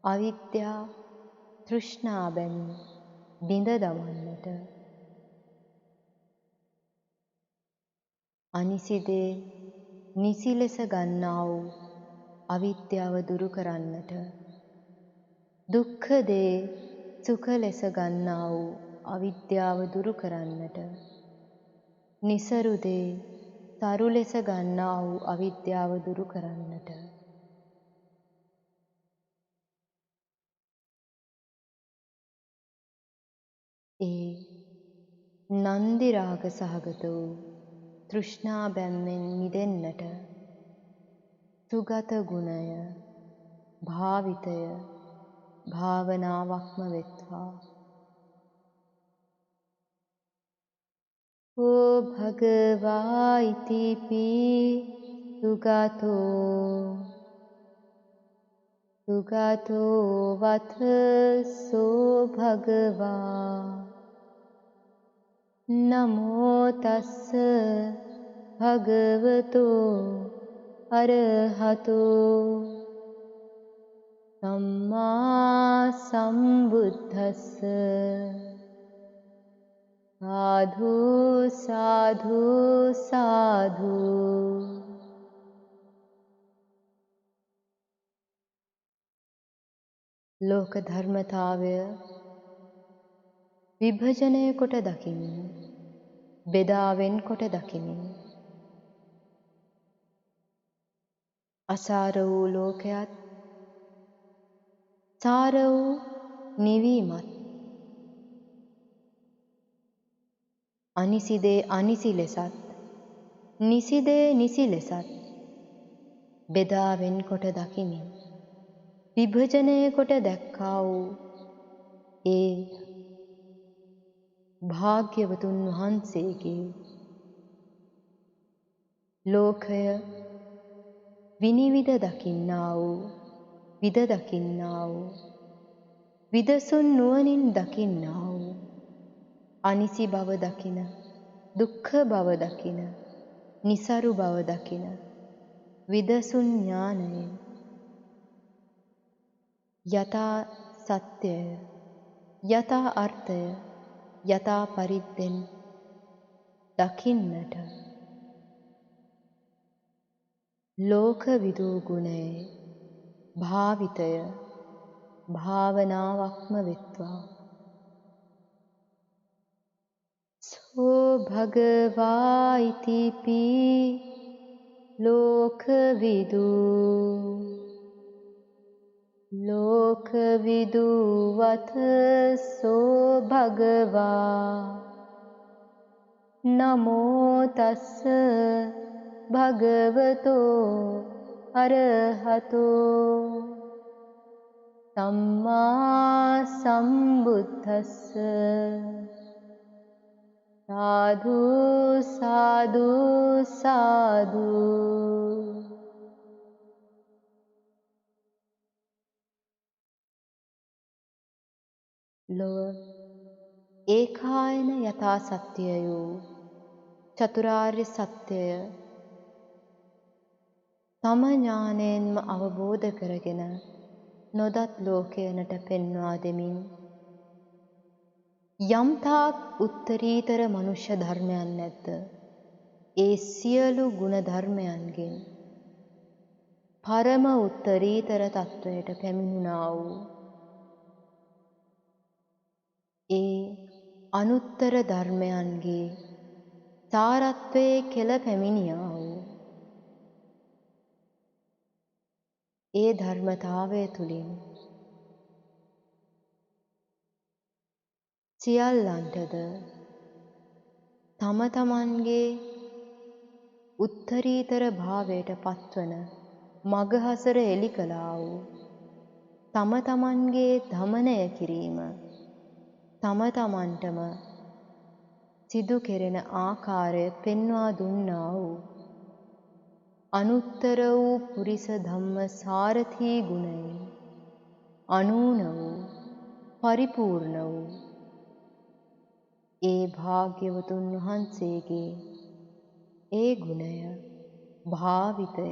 අවිද්‍යා තෘෂ්ණා බැමි බිඳ දමන්නට අනිසි දේ නිසි ලෙස ගන්නා වූ අවිද්‍යාව දුරු කරන්නට දුක්ඛ දේ සුඛ ලෙස ගන්නා වූ අවිද්‍යාව දුරු කරන්නට නිසරු දේ තරු ලෙස ගන්නා වූ අවිද්‍යාව දුරු කරන්නට ඒ නන්දි රාග සහගත වූ තෘෂ්ණා බැම්මෙන් මිදෙන්නට සුගත ගුණය භාවිතය භාවනාවක්ම වෙත්වා. ඕ භගවා ඉතිපි සුගතෝ වතසෝ භගවා නමෝ තස්ස භගවතෝ අරහතෝ සම්මා සම්බුද්දස්ස. සාධු සාධු සාධු. ලෝක ධර්මතාවය විභජනය කොට දකිමින්, බෙදාවෙන් කොට දකිමින්, අසාර වූ ලෝකයත් සාර වූ නිවීමත්, අනිසි දේ අනිසි ලෙසත් නිසි දේ නිසි ලෙසත් බෙදාවෙන් කොට දකිමින් විභජනය කොට දැක්කා වූ ඒ භාග්‍යවතුන් වහන්සේගේ ලෝකය විනිවිද දකින්නා වූ, විද දකින්නා වූ, විදසුන් නුවණින් දකින්නා වූ, අනිසි බව දකින, දුක්ඛ බව දකින, නිසරු බව දකින විදසුන් ඥානයෙන් යථා සත්‍යය, යථා අර්ථය, යථා පරිද්දෙන් දකින්නට ලෝක විදූ ගුණයේ භාවිතය භාවනාවක්ම වෙත්වා. සෝ භගවා ඉතිපි ලෝකවිදූ වතසෝ භගවා නමෝ තස්ස භගවතෝ අරහතෝ සම්මා සම්බුද්දස්ස. සාධු සාධු සාධු. ලොව ඒකායන යථා සත්‍යයෝ චතුරාර්ය සත්‍යය තම ඥානයෙන්ම අවබෝධ කරගෙන නොදත් ලෝකයනට පෙන්වා දෙමින් යම්තාක් උත්තරීතර මනුෂ්‍ය ධර්මයන් නැද්ද, ඒ සියලු ගුණ ධර්මයන්ගෙන් පරම උත්තරීතර තත්වයට පැමිණුණා වූ ඒ අනුත්තර ධර්මයන්ගේ සාරත්වයේ කෙල පැමිණියා වූ ඒ ධර්මතාවය තුළින් සියල්ලන්ටද තම තමන්ගේ උත්තරීතර භාවයට පත්වන මගහසර එලි කළා වූ තම තමන්ගේ දමනය කිරීම තම තමන්ටම සිදු කෙරෙන ආකාරය පෙන්වා දුන්නා වූ අනුත්තර වූ පුරිස ධම්ම සාරථී ගුණයෙන් අනූන වූ පරිපූර්ණ වූ ඒ භාග්‍යවතුන් වහන්සේගේ ඒ ගුණය භාවිතය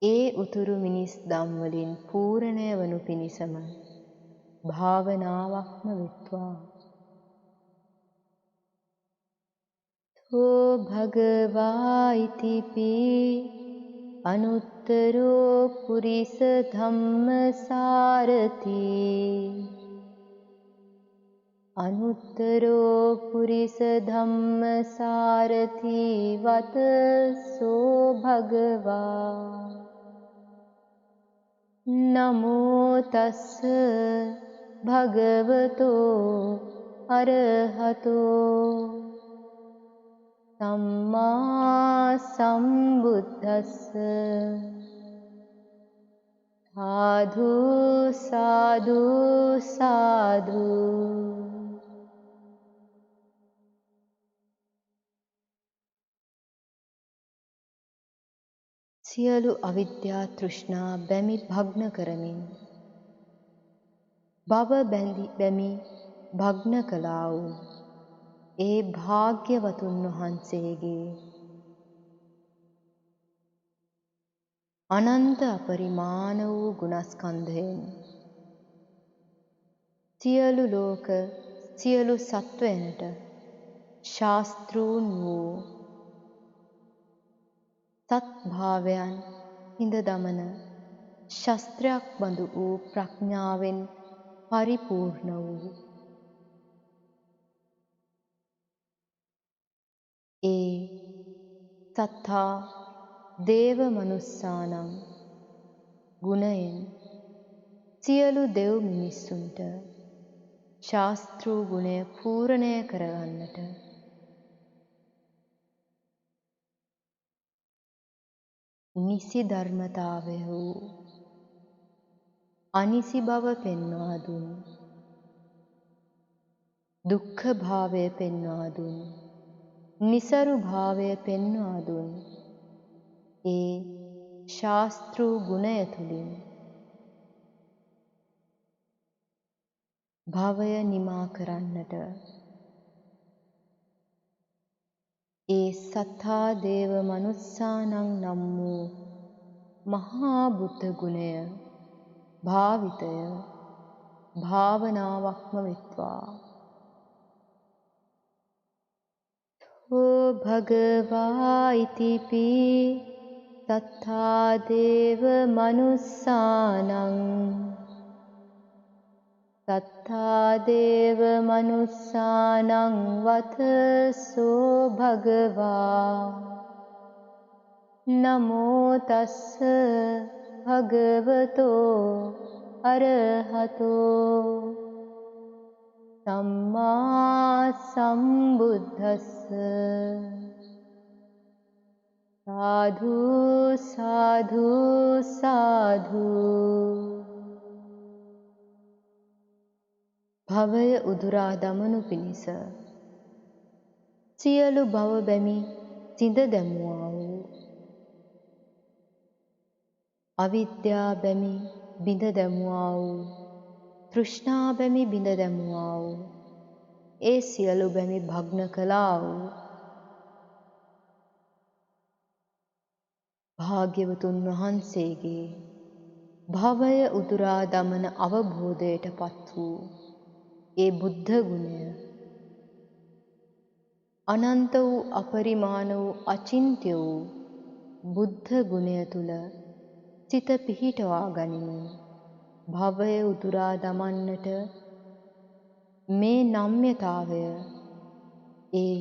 ඒ උතුරු මිනිස් දම් වලින් පූර්ණය වනු පිණිසම භාවනාවක්ම වෙත්වා. තෝ භගවා ඉතිපි අනුත්තරෝ පුරිස ධම්මසාරති අනුත්තරෝ පුරිස ධම්මසාරති වතසෝ භගවා නමෝ තස්ස භගවතෝ අරහතෝ සම්මා සම්බුද්දස්ස. සාධු සාධු සාධු. සියලු අවිද්‍යා තෘෂ්ණා බැමි භග්න කරමින් භව බැමි භග්න කළා වූ ඒ භාග්‍යවතුන් වහන්සේගේ අනන්ත අපරිමාණ වූ ගුණස්කන්ධයෙන් සියලු ලෝක සියලු සත්වයනට ශාස්ත්‍රූන් වූ සත්භාවයන් හිඳ දමන ශස්ත්‍රයක් බඳු වූ ප්‍රඥාවෙන් පරිපූර්ණ වූ ඒ සත්තා දේව මනුස්සානං ගුණයෙන් සියලු දෙව් මිනිස්සුන්ට ශාස්ත්‍රූ ගුණය පූර්ණය කරගන්නට නිසි ධර්මතාවය වූ අනිසි බව පෙන්වා දුන් දුක්ඛ භාවය පෙන්වා දුන් නිසරු භාවය පෙන්වා දුන් ඒ ශාස්ත්‍රූ ගුණය තුලින් භවය නිමා කරන්නට ඒ සත්තා දේව මනුස්සානං නම් වූ මහා බුද්ධ ගුණය භාවිතය භාවනාවක්ම වෙත්වා. හෝ භගවා ඉතිපි සත්තා දේව මනුස්සානං සත්තා දේව මනුස්සානං වතසෝ භගවා නමෝ තස්ස භගවතෝ අරහතෝ සම්මා සම්බුද්දස්ස. සාධු සාධු සාධු. භවය උදුරා දමනු පිණිස සියලු භව බැමි සිඳ දැමුවා වූ අවිද්‍යා බැමි බිඳ දැමුවා වූ තෘෂ්ණා බැමි බිඳ දැමුවා වූ ඒ සියලු බැමි භග්න කළා වූ භාග්‍යවතුන් වහන්සේගේ භවය උදුරා දමන අවබෝධයට පත් වූ ඒ බුද්ධ ගුණය අනන්ත වූ අපරිමාණ වූ අචින්ත්‍ය වූ බුද්ධ ගුණය තුල සිත පිහිටවා ගනිමින් භවය උදුරා දමන්නට මේ නම්‍යතාවය ඒ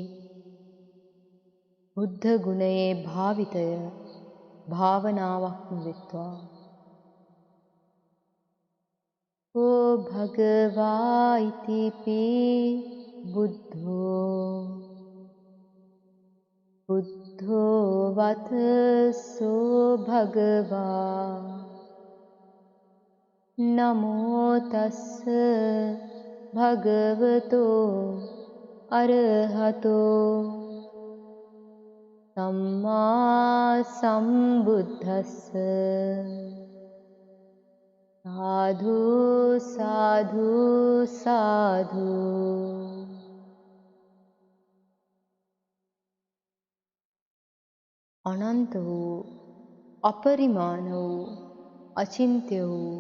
බුද්ධ ගුණයේ භාවිතය භාවනාවක්ම වෙත්වා. හෝ භගවා ඉතිපි බුද්ධෝ බුද්ධෝ වතසෝ භගවා නමෝ තස්ස භගවතෝ අරහතෝ සම්මා සම්බුද්දස්ස. සාධු සාධු සාධු. අනන්ත වූ අපරිමාණ වූ අචින්ත්‍ය වූ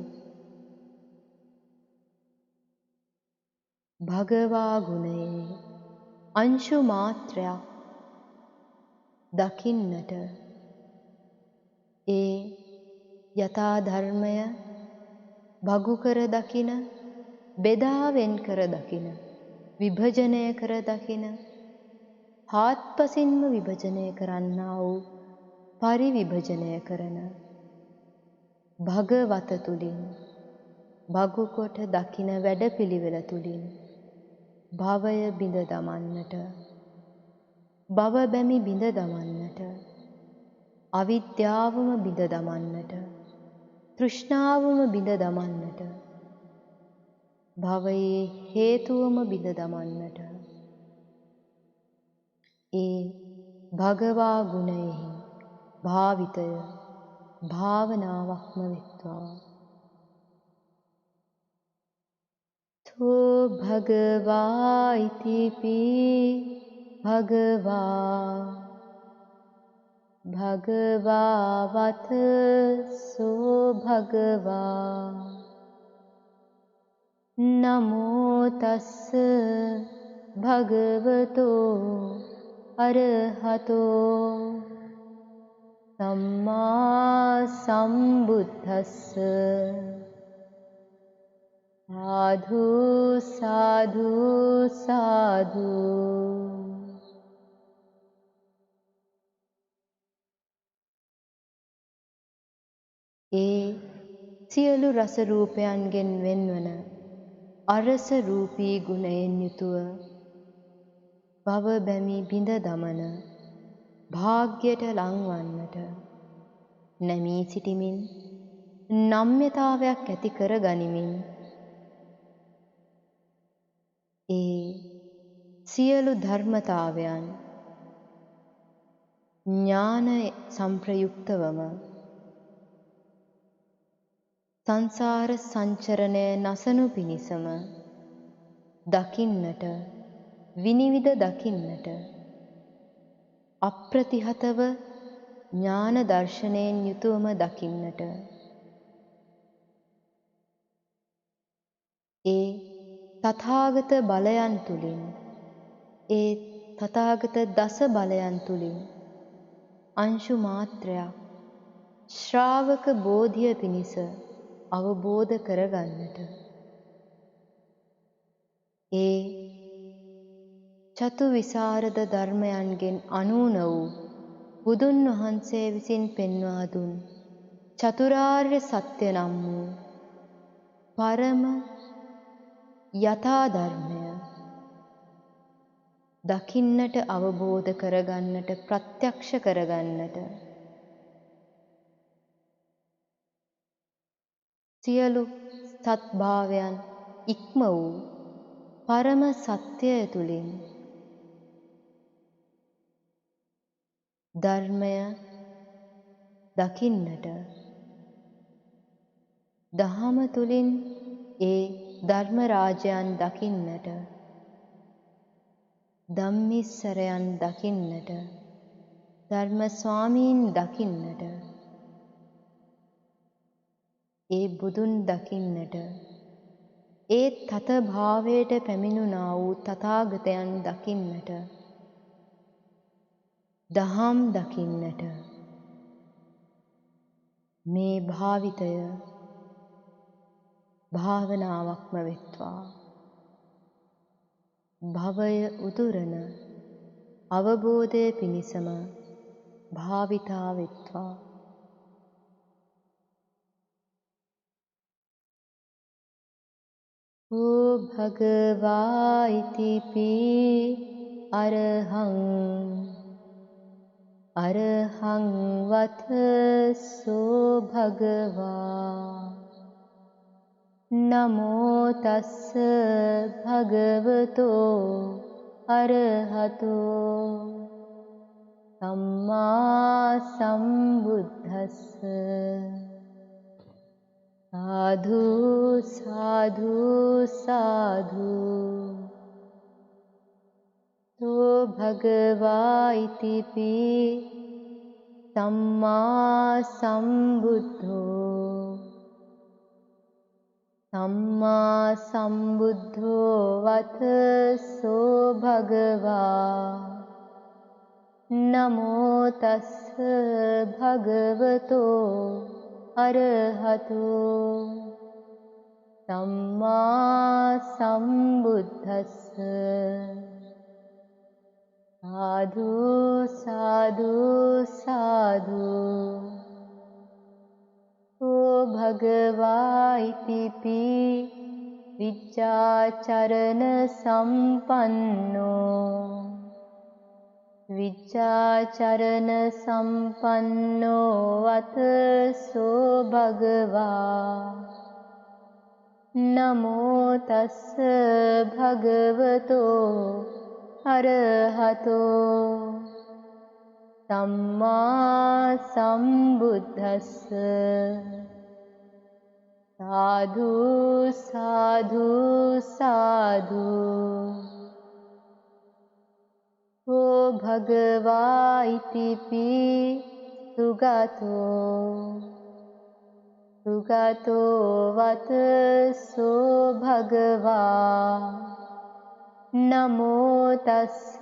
භගවා ගුණයේ අංශු මාත්‍රයක් දකින්නට ඒ යථා ධර්මය භගු කර දකින බෙදා වෙන් කර දකින විභජනය කර දකින හාත්පසින්ම විභජනය කරන්නා වූ පරිවිභජනය කරන භගවත තුලින් භගු කොට දකින වැඩපිළිවෙල තුලින් භවය බිඳ දමන්නට භව බැමි බිඳ දමන්නට, අවිද්‍යාවම බිඳ දමන්නට, තෘෂ්ණාවම බිඳ දමන්නට, භවයේ හේතුවම බිඳ දමන්නට ඒ භගවා ගුණයෙහි භාවිතය භාවනාවක්ම වෙත්වා. තෝ භගවා ඉතිපි භගවා භගවා වත සෝ භගවා නමෝ තස්ස භගවතෝ අරහතෝ සම්මා සම්බුද්දස්ස. සාධු සාධු සාධු. ඒ සියලු රස රූපයන්ගෙන් වෙන්වන අරස රූපී ගුණයෙන් යුතුව භව බැමි බිඳ දමන භාග්‍යයට ලංවන්නට නැමී සිටිමින් නම්‍යතාවයක් ඇති කර ගනිමින් ඒ සියලු ධර්මතාවයන් ඥාන සම්ප්‍රයුක්තවම සංසාර සංචරණය නසනු පිණිසම දකින්නට විනිවිද දකින්නට අප්‍රතිහතව ඥාන දර්ශනයෙන් යුතුවම දකින්නට ඒ තථාගත බලයන් තුලින් ඒ තථාගත දස බලයන් තුලින් අංශු මාත්‍රයක් ශ්‍රාවක බෝධිය පිණිස අවබෝධ කරගන්නට ඒ චතු විසරද ධර්මයන්ගෙන් අනූන වූ බුදුන් වහන්සේ විසින් පෙන්වා දුන් චතුරාර්ය සත්‍ය නම් වූ පරම යථා ධර්මය දකින්නට අවබෝධ කරගන්නට ප්‍රත්‍යක්ෂ කරගන්නට සියලු සත්භාවයන් ඉක්ම වූ පරම සත්‍යය තුලින් ධර්මය දකින්නට දහම තුලින් ඒ ධර්ම රාජයන් දකින්නට ධම්මිස්සරයන් දකින්නට ධර්ම ස්වාමීන් දකින්නට ඒ බුදුන් දකින්නට ඒ තත භාවයට පැමිණුණා වූ තථාගතයන් දකින්නට දහම් දකින්නට මේ භාවිතය භාවනාවක්ම වෙත්වා. භවය උතුරන අවබෝධය පිණිසම භාවිතා වෙත්වා. ඕ භගවා ඉතිපි අරහං අරහං වත සෝ භගවා නමෝ තස්ස භගවතෝ අරහතෝ සම්මා සම්බුද්දස්ස. සාධු සාධු සාධු. තෝ භගවා ඉතිපි සම්මා සම්බුද්ධෝ සම්මා සම්බුද්ධෝ වත සෝ භගවා නමෝ තස්ස භගවතෝ අරහතෝ සම්මා සම්බුද්දස්ස. සාධු සාධු සාධු. ඕ භගවා ඉතිපි විච්ඡාචරණ සම්පන්නෝ विद्याचरण संपन्नो वतसो भगवा नमो तस्स भगवतो अरहतो सम्मा सम्बुद्धस्स साधु साधु साधु ओ भगवा इतिपि सुगतो सुगतो वतसो भगवा नमो तस्स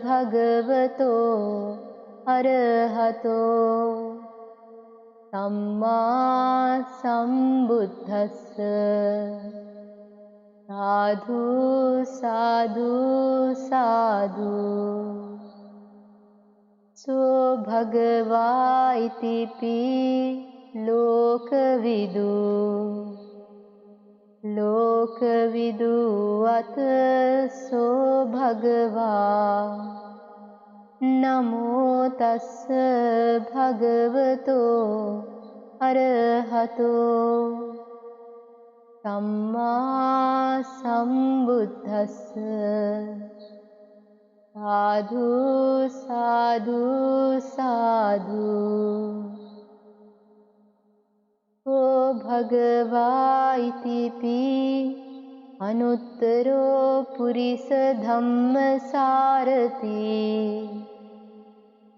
भगवतो अरहतो सम्मा सम्बुद्धस्स साधु साधु साधु सो भगवा इतिपि लोकविदु लोकविदु वतसो भगवा नमो तस्स भगवतो अरहतो सम्मा सम्बुद्धस्स साधु साधु साधु ओ भगवा इतिपि अनुत्तरो पुरिस धम्मसारथि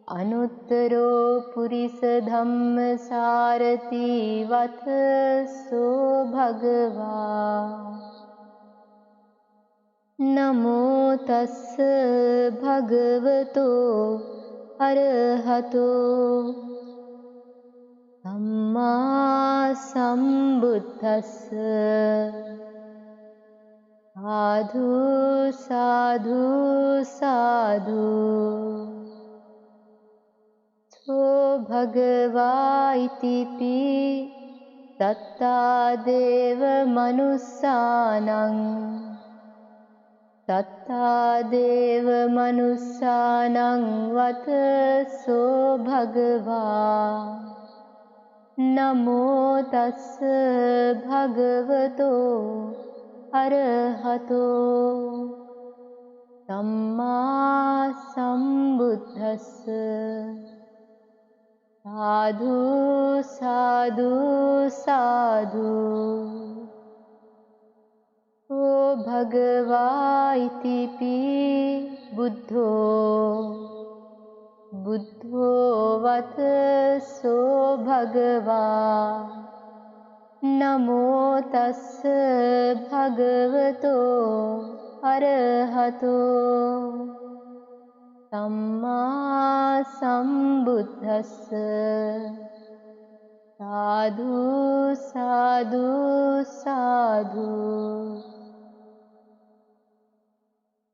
अनुत्तरो पुरिस धम्मसारथि वतसो भगवा नमो तस्स भगवतो अरहतो सम्मा सम्बुद्धस्स साधु साधु साधु सो भगवा इतिपि तत्तादेव मनुस्सानं तत्तादेव मनुस्सानं वतसो भगवा नमो तस्स भगवतो अरहतो सम्मा सम्बुद्धस्स साधु साधु साधु ओ भगवा इतिपि बुद्धो बुद्धो वतसो भगवा नमो तस्स भगवतो अरहतो सम्मा सम्बुद्धस्स साधु साधु साधु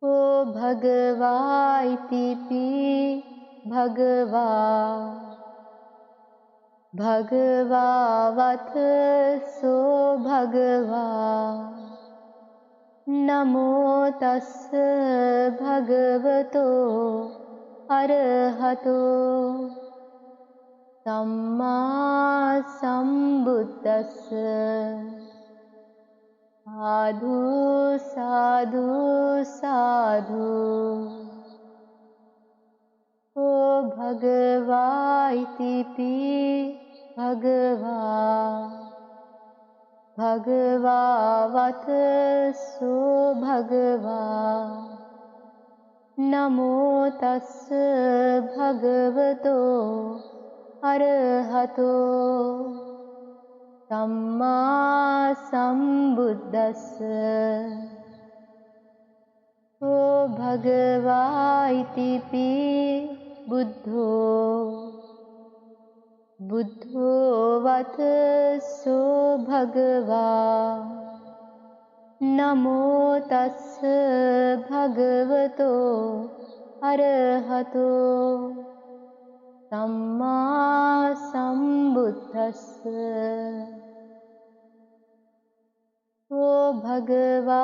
ओ भगवा इतिपि भगवा भगवा वतसो भगवा नमो तस्स भगवतो अरहतो सम्मा सम्बुद्धस्स साधु साधु साधु ओ भगवा इतिपि भगवा भगवा वतसो भगवा नमो तस्स भगवतो अरहतो सम्मा सम्बुद्धस्स ओ भगवा इतिपि बुद्धो बुद्धो वतसो भगवा नमो तस्स भगवतो अरहतो सम्मा सम्बुद्धस्स ओ भगवा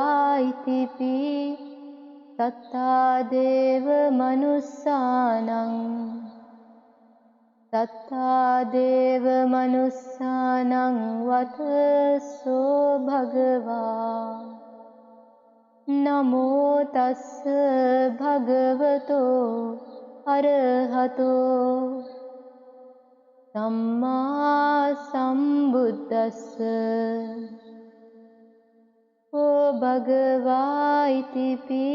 इतिपि තත්තා දේව මනුස්සානං තත්තා දේව මනුස්සානං වතසෝ භගවා නමෝ තස්ස භගවතෝ අරහතෝ සම්මා සම්බුද්දස්ස ඕ භගවා ඉතිපි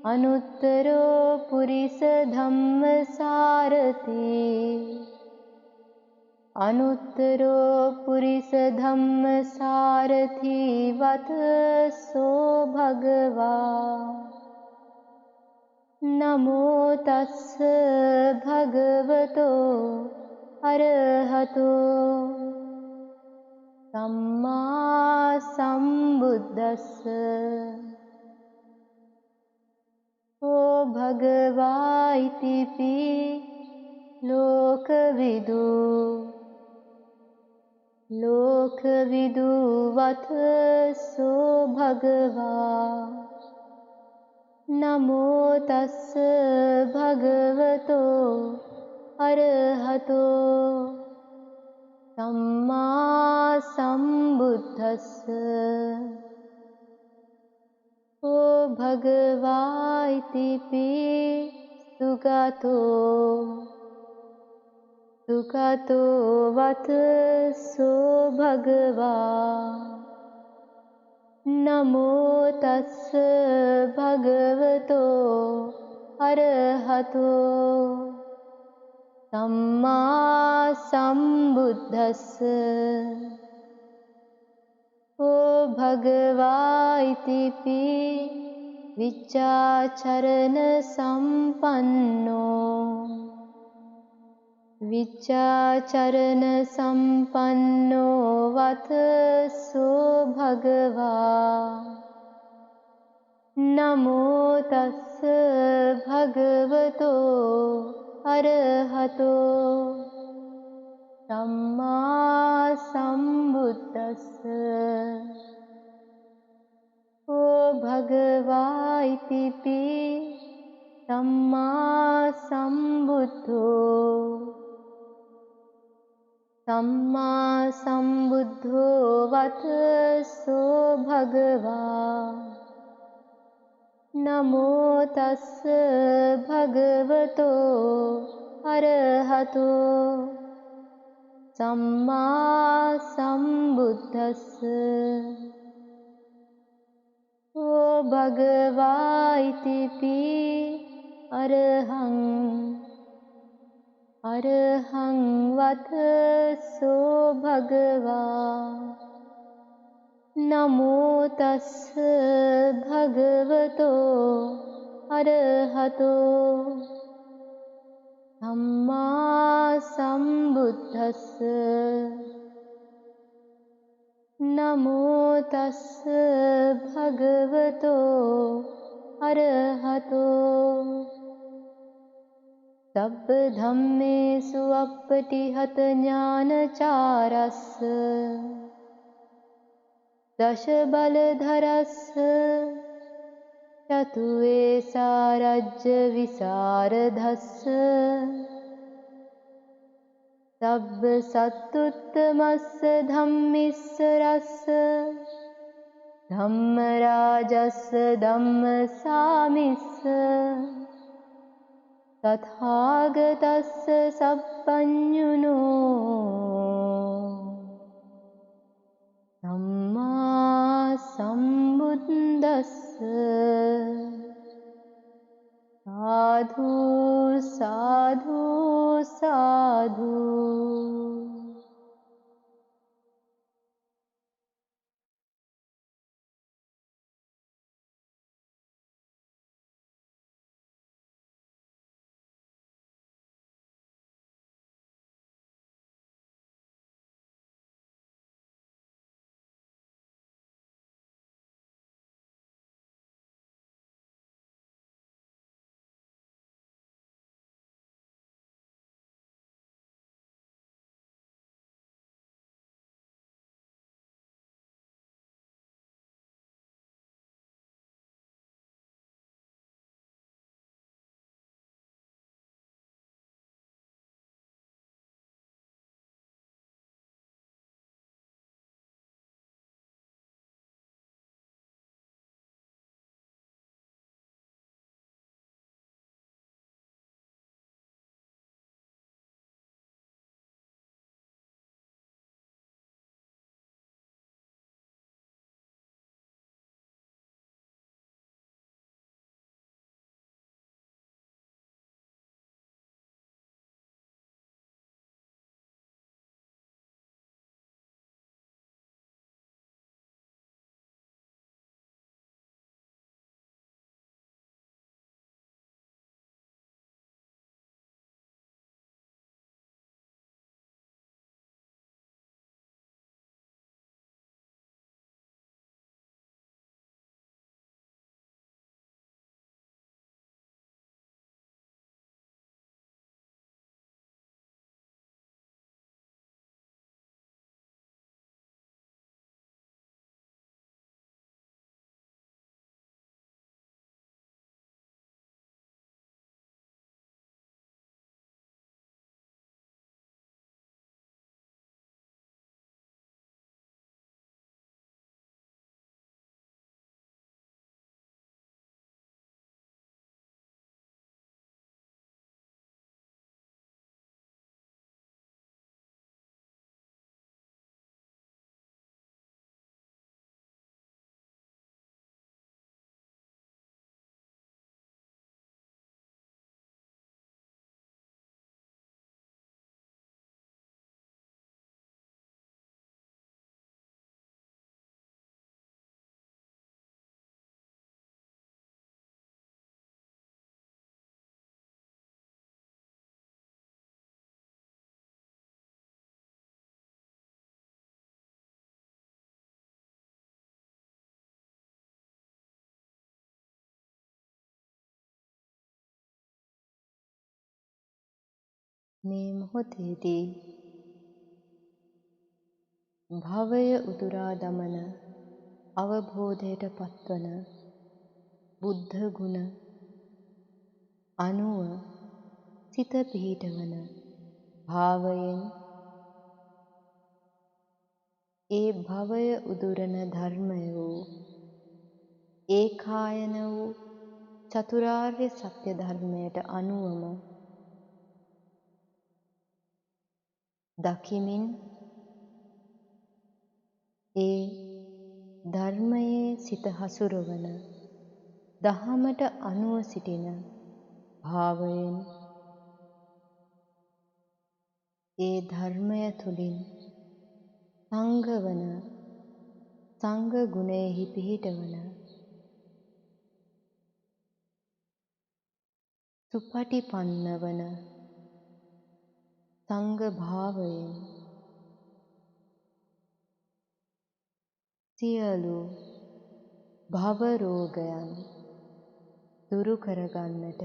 අනුත්තරෝ පුරිස ධම්මසාරති අනුත්තරෝ පුරිස ධම්මසාරති වතසෝ භගවා නමෝ තස්ස භගවතෝ අරහතෝ සම්මා සම්බුද්දස්ස ඕ භගවා ඉතිපි ලෝකවිදු වතසෝ භගවා නමෝ තස්ස භගවතෝ අරහතෝ සම්මා සම්බුද්දස්ස ඕ භගවා ඉතිපි සුගතෝ වතසෝ භගවා නමෝ තස්ස භගවතෝ අරහතෝ සම්මා සම්බුද්දස්ස ඕ භගවා ඉතිපි විච්ඡාචරණ සම්පන්නෝ වතසෝ භගවා නමෝ තස්ස භගවතෝ අරහතෝ සම්මා සම්බුද්දස්ස ඕ භගවා ඉතිපි සම්මා සම්බුද්ධෝ වතසෝ භගවා නමෝ තස්ස භගවතෝ අරහතෝ සම්මා සම්බුද්දස්ස ඕ භගවා ඉතිපි අරහං වතසෝ භගවා නමෝ තස්ස භගවතෝ අරහතෝ සම්මා සම්බුද්දස්ස නමෝ තස්ස භගවතෝ අරහතෝ සබ්බ ධම්මේසු අප්පටිහත ඥානචාරස්ස දශ බලධරස්ස චතුවේසා රජ්‍ය විසරදස්ස සබ්බ සත්තුත්තමස්ස ධම්මිස්සරස්ස ධම්මරාජස්ස ධම්මසාමිස්ස තථාගතස්ස සප්පඤ්ඤුනෝ සම්මා සම්බුද්දස්ස සාධු සාධු සාධු මේ මොහොතේදී භවය උදුරා දමන අවබෝධයට පත්වන බුද්ධ ගුණ අනුව සිත පිහිටවන භාවයෙන් ඒ භවය උදුරන ධර්මය වූ ඒකායන වූ චතුරාර්ය සත්‍ය ධර්මයට අනුවම දකිමින් ඒ ධර්මයේ සිත හසුරවන දහමට අනුව සිටින භාවයෙන් ඒ ධර්මය තුළින් සංඝවන සංඝ ගුණයෙහි පිහිටවන සුපටිපන්න වන සංඝ භාවයෙන් සියලු භව රෝගයන් දුරු කරගන්නට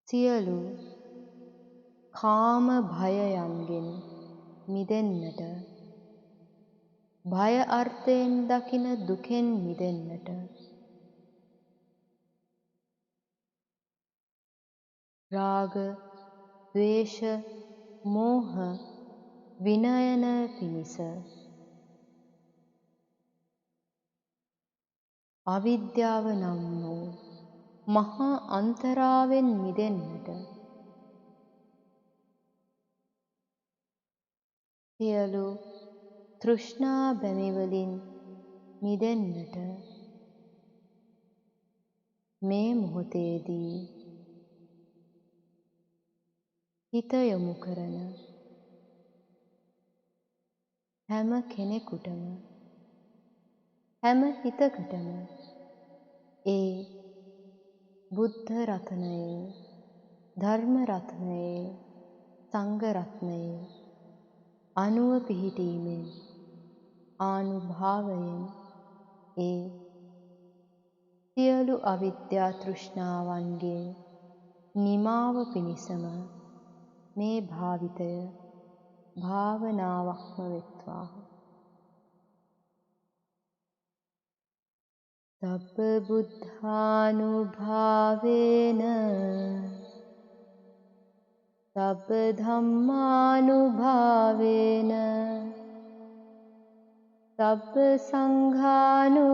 සියලු කාම භයයන්ගෙන් මිදෙන්නට භය අර්ථයෙන් දකින දුකෙන් මිදෙන්නට රාග ද්වේෂ මෝහ විනයන පිණිස අවිද්‍යාව නම් වූ මහා අන්තරාවෙන් මිදෙන්නට සියලු තෘෂ්ණා බැමිවලින් මිදෙන්නට මේ මොහොතේදී හිත යොමු කරන හැම කෙනෙකුටම හැම හිතකටම ඒ බුද්ධ රත්නයේ ධර්ම රත්නයේ සංඝ රත්නයේ අනුව පිහිටීමෙන් ආනුභාවයෙන් ඒ සියලු අවිද්‍යා තෘෂ්ණාවන්ගේ නිමාව පිණිසම මේ භාවිතය භාවනාවක්ම වෙත්වා. සබ්බ බුද්ධානුභාවේන සබ්බ ධම්මානුභාවේන සබ්බ සංඝානුභාවේන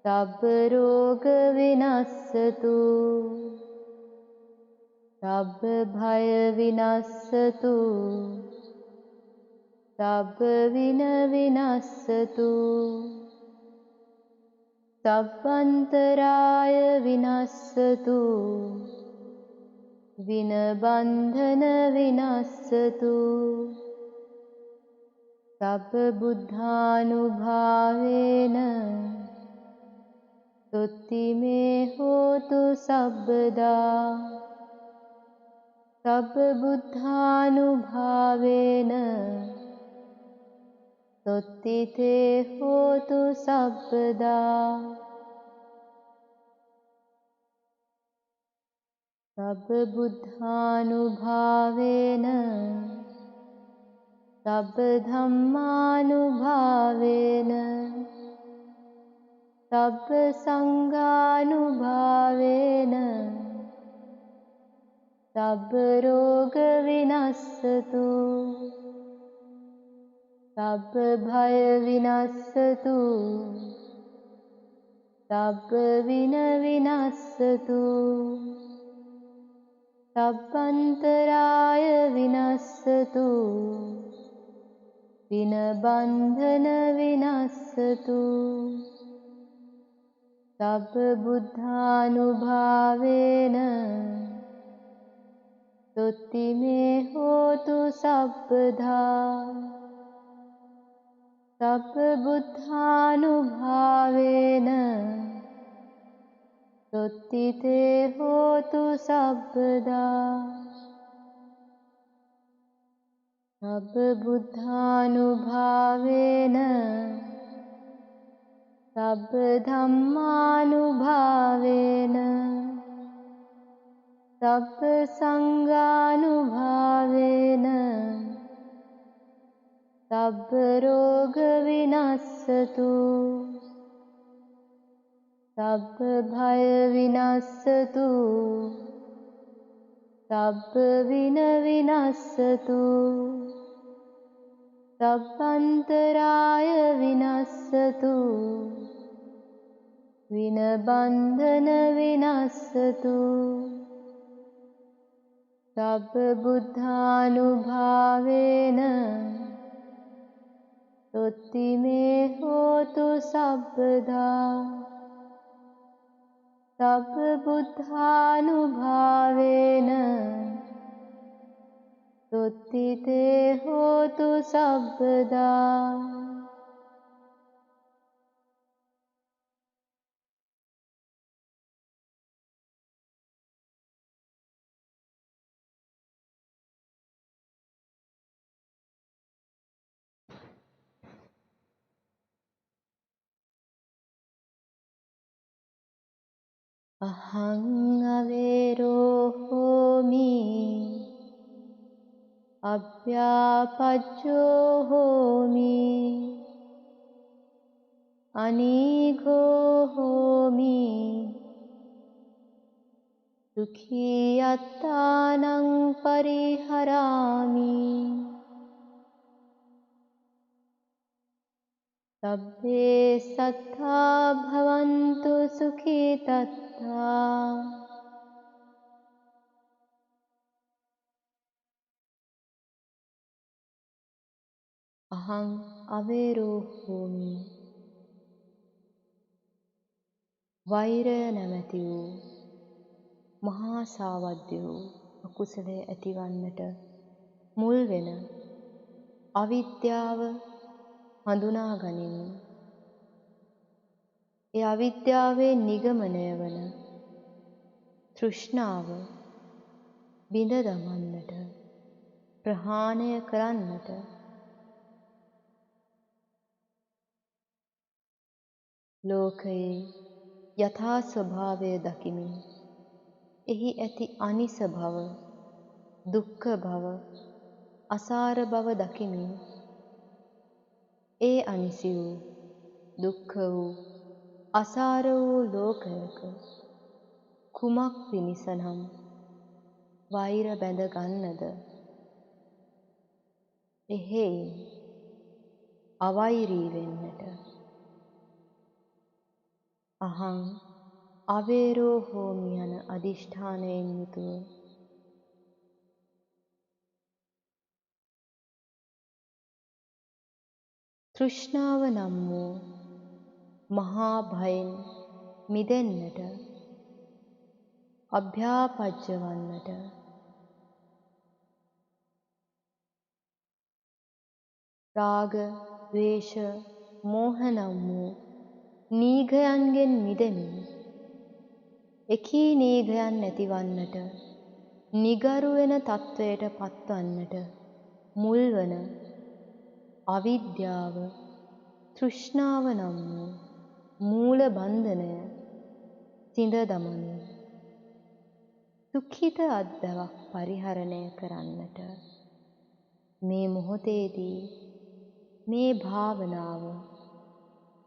සබ්බ රෝග විනස්සතු සබ්බ භය විනස්සතු සබ්බ වින විනස්සතු සබ්බන්තරාය විනස්සතු වින බන්ධන විනස්සතු සබ්බ බුද්ධානුභාවේන තුත්තිමේ හෝතු සබ්බදා සබ්බ බුද්ධානුභාවේන තුත්තිතේ හෝතු සබ්බදා සබ්බ බුද්ධානුභාවේන සබ්බ ධම්මානුභාවේන සබ්බ සංඝානුභාවේන සබ්බ රෝග විනස්සතු සබ්බ භය විනස්සතු සබ්බ වින විනස්සතු සබ්බන්තරාය විනස්සතු වින බන්ධන විනස්සතු සබ්බ බුද්ධානුභාවේන තුත්තිමේ හෝතු සබ්බදා සබ්බ බුද්ධානුභාවේන තුත්තිතේ හෝතු සබ්බදා සබ්බ බුද්ධානුභාවේන සබ්බ ධම්මානුභාවේන සබ්බ සංඝානුභාවේන සබ්බ රෝග විනස්සතු සබ්බ භය විනස්සතු සබ්බ වින විනස්සතු සබ්බන්තරාය විනස්සතු විනබන්ධන විනස්සතු සබ්බ බුද්ධානුභාවේන තොත්තිමේ හෝතු සබ්බදා සබ්බ බුද්ධානුභාවේන තොත්තිතේ හෝතු සබ්බදා. අහං අවේරෝ හෝමි අභ්‍යාපජ්ජෝ හෝමි අනීඝෝ හෝමි සුඛී යත්තානං පරිහරාමි සබ්බේ සත්තා භවන්තු සුඛී තත්තා. අහං අවේරෝ හෝමි වෛරය නැමැති වූ මහා සාවද්‍ය වූ අකුසලය ඇතිවන්නට මුල් වෙන අවිද්‍යාව හඳුනා ගනිමි. ඒ අවිද්‍යාවේ නිගමනය වන තෘෂ්ණාව බිඳ දමන්නට ප්‍රහාණය කරන්නට ලෝකයේ යථා ස්වභාවය දකිමින් එහි ඇති අනිස බව, දුක්ඛ බව, අසාර බව දකිමින් ඒ අනිසි වූ, දුක්ඛ වූ, අසාර වූ ලෝකයක කුමක් පිණිස නම් වෛර බැඳ ගන්නද? එහෙයින් අවෛරී වෙන්නට. අහං අවේරෝ හෝමි යන අදිෂ්ඨානයෙන් යුතුව තෘෂ්ණාව නම් වූ මහා භයෙන් මිදෙන්නට අභ්‍යාපජ්ජ වන්නට රාග, ද්වේෂ, මෝහ නම් වූ නීඝයන්ගෙන් මිදෙමින් එකී නීඝයන් නැතිවන්නට නිගරු වෙන තත්වයට පත්වන්නට මුල් වන අවිද්‍යාව, තෘෂ්ණාව නම් වූ මූල බන්ධනය සිඳ දමමින් සුඛිත අත්බැවක් පරිහරණය කරන්නට මේ මොහොතේදී මේ භාවනාව,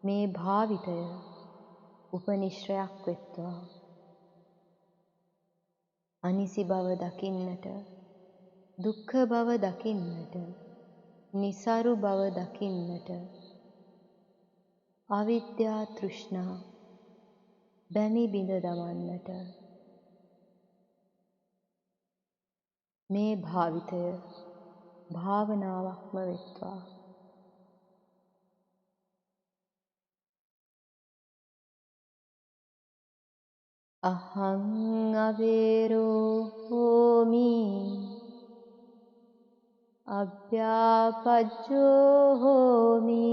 මේ භාවිතය උපනිශ්‍රයක් වෙත්වා. අනිසි බව දකින්නට, දුක්ඛ බව දකින්නට, නිසරු බව දකින්නට, අවිද්‍යා තෘෂ්ණා බැමි බිඳ දමන්නට මේ භාවිතය භාවනාවක්ම වෙත්වා. අහං අවේරෝ හෝමි අභ්‍යාපජ්ජෝ හෝමි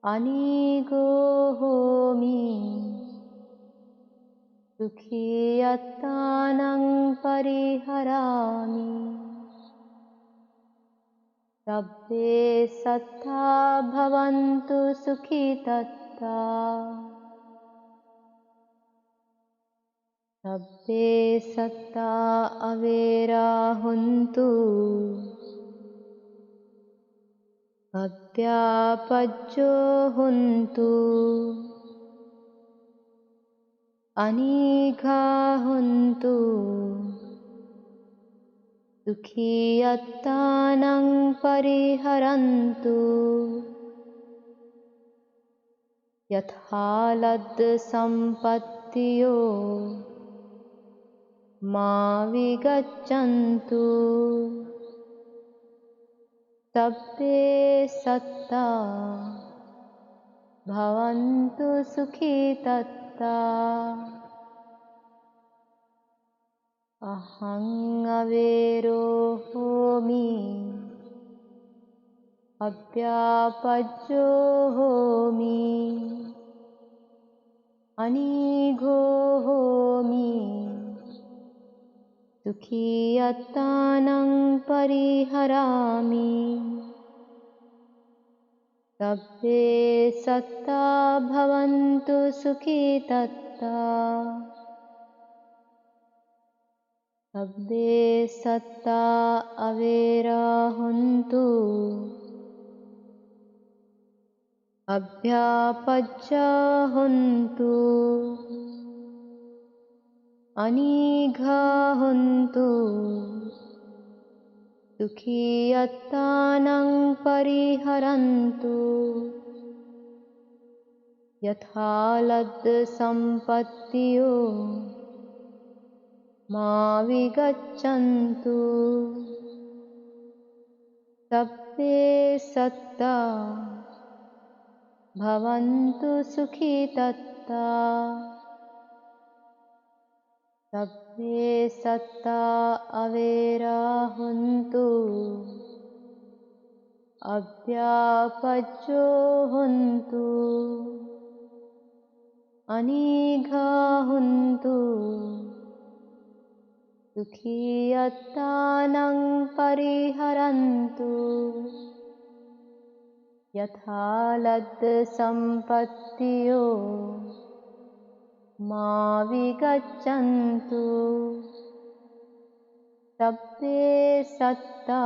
අනීඝෝ හෝමි සුඛී යත්තානං පරිහරාමි සබ්බේ සත්තා භවන්තු සුඛිතත්තා සබ්බේ සත්තා අවේරා හොන්තු අභ්‍යාපජ්ජෝ හොන්තු අනීඝා හොන්තු සුඛී අත්තානං පරිහරන්තු යථා ලද්ද සම්පත්තියෝ मा विगच्छन्तु सब्बे सत्ता भवन्तु सुखितत्ता अहं अवेरो होमि अव्यापज्जो होमि अनीघो होमि सुखी अत्तानं परिहरामि सब्बे सत्ता भवन्तु सुखितत्ता सब्बे सत्ता अवेरा हन्तु अभ्यापज्जा हन्तु अनीघा हन्तु सुखी अत्तानं परिहरन्तु यथा लद्द सम्पत्तियो मा विगच्छन्तु सब्बे सत्ता भवन्तु सुखितत्ता सब्बे सत्ता अवेरा हन्तु अव्यापज्जो हन्तु अनीघा हन्तु सुखी अत्तानं परिहरन्तु यथा लद्द सम्पत्तियो मा विगच्छन्तु सब्बे सत्ता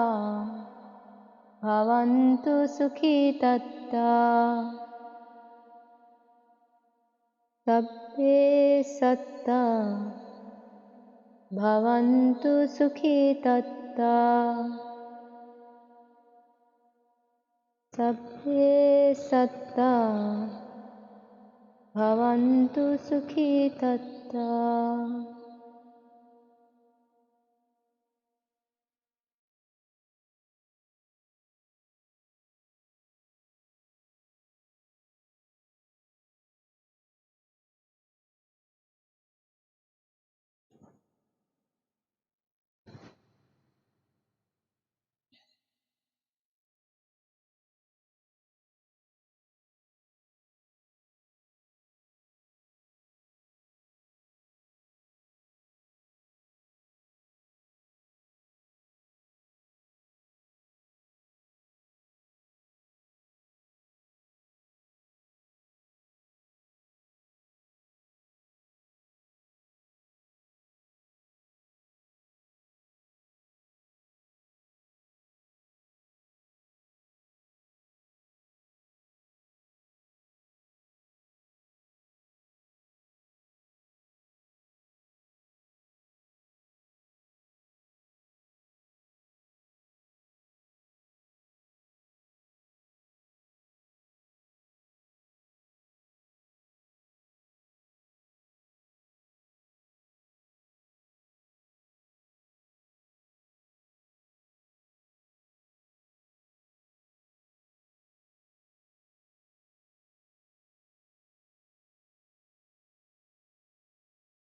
भवन्तु सुखितत्ता सब्बे सत्ता भवन्तु सुखितत्ता सब्बे सत्ता भवन्तु सुखितत्ता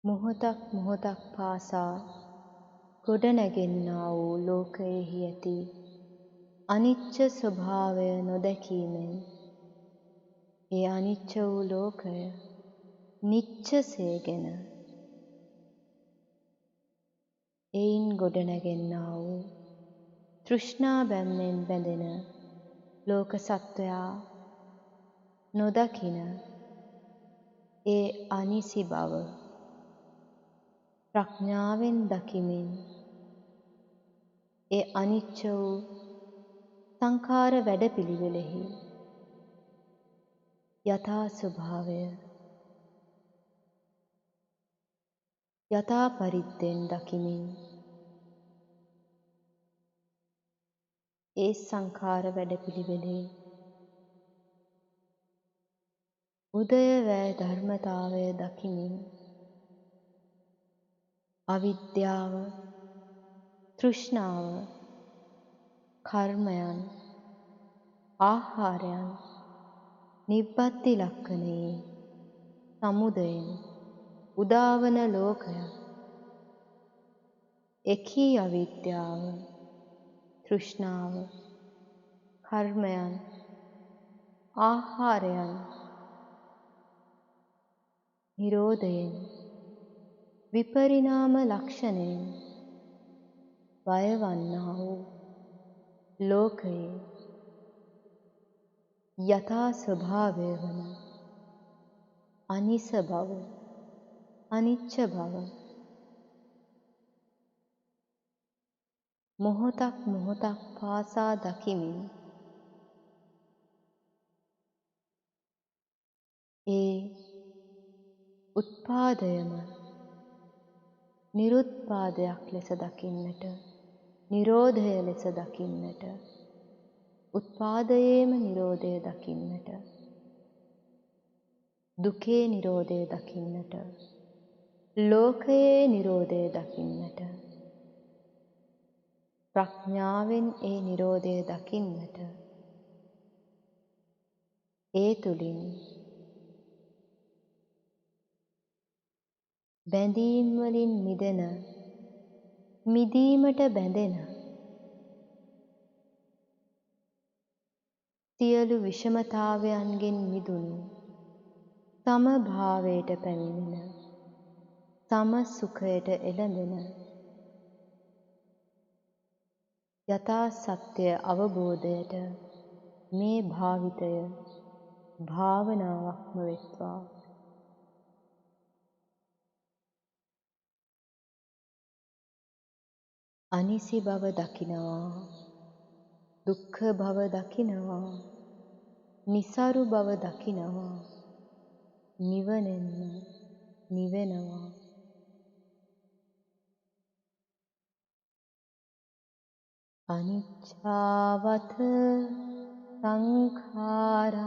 මොහොතක් මොහොතක් පාසා ගොඩනැගෙන්නා වූ ලෝකයෙහි ඇති අනිච්ච ස්වභාවය නොදැකීමෙන් ඒ අනිච්ච වූ ලෝකය නිච්චසේගෙන එයින් ගොඩනැගෙන්නා වූ තෘෂ්ණා බැම්මෙන් බැඳෙන ලෝක සත්වයා නොදකින ඒ අනිසි බව ප්‍රඥාවෙන් දකිමින් ඒ අනිච්ච වූ සංඛාර වැඩපිළිවෙලෙහි යථා ස්වභාවය යථා පරිද්දෙන් දකිමින් ඒ සංඛාර වැඩපිළිවෙලේ උදයවැය ධර්මතාවය දකිමින් අවිද්‍යාව, තෘෂ්ණාව, කර්මයන්, ආහාරයන්, නිබ්බත්ති ලක්ෂණයේ සමුදයෙන් උදාවන ලෝකය එකී අවිද්‍යාව, තෘෂ්ණාව, කර්මයන්, ආහාරයන් නිරෝධයෙන් විපරිණාම ලක්ෂණයෙන් වයවන්නා වූ ලෝකයේ යථා ස්වභාවය වන අනිස බව, අනිච්ච බව මොහොතක් මොහොතක් පාසා දකිමින් ඒ උත්පාදයම නිරුත්පාදයක් ලෙස දකින්නට, නිරෝධය ලෙස දකින්නට, උත්පාදයේම නිරෝධය දකින්නට, දුකේ නිරෝධය දකින්නට, ලෝකයේ නිරෝධය දකින්නට, ප්‍රඥාවෙන් ඒ නිරෝධය දකින්නට, ඒ තුලින් බැඳීම් වලින් මිදෙන, මිදීමට බැඳෙන සියලු විෂමතාවයන්ගෙන් මිදුණු සමභාවයට පැමිණෙන, සම සුඛයට එළඹෙන යථා සත්‍ය අවබෝධයට මේ භාවිතය භාවනාවක්ම වෙත්වා. අනිසි බව දකිනවා, දුක්ඛ බව දකිනවා, නිසරු බව දකිනවා, නිවනෙන්ම නිවෙනවා. අනිච්ඡාවත සංඛාරා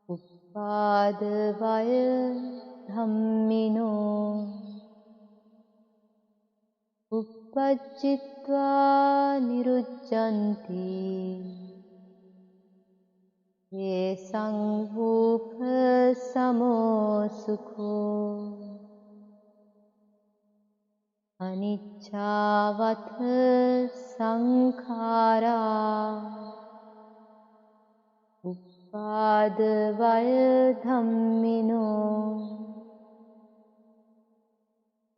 උපාද වය ධම්මිනෝ uppajjitva nirucchanti ye sanghupha samo sukho අනිච්ඡාවත සංඛාරා උපාද වය ධම්මිනෝ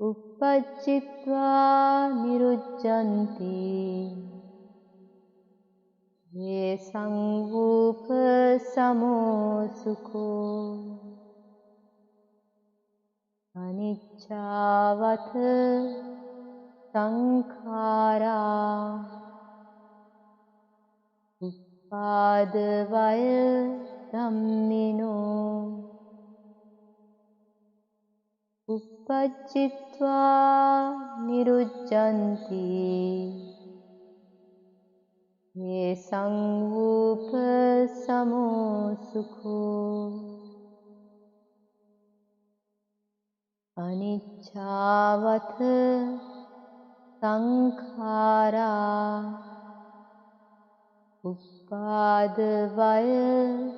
uppajjitva nirucchanti ye sanghupha samo sukho අනිච්ඡාවත සංඛාරා උපාද වය ධම්මිනෝ uppajjitva nirucchanti ye sanghupha samo sukho අනිච්ඡාවත සංඛාරා උපාද වය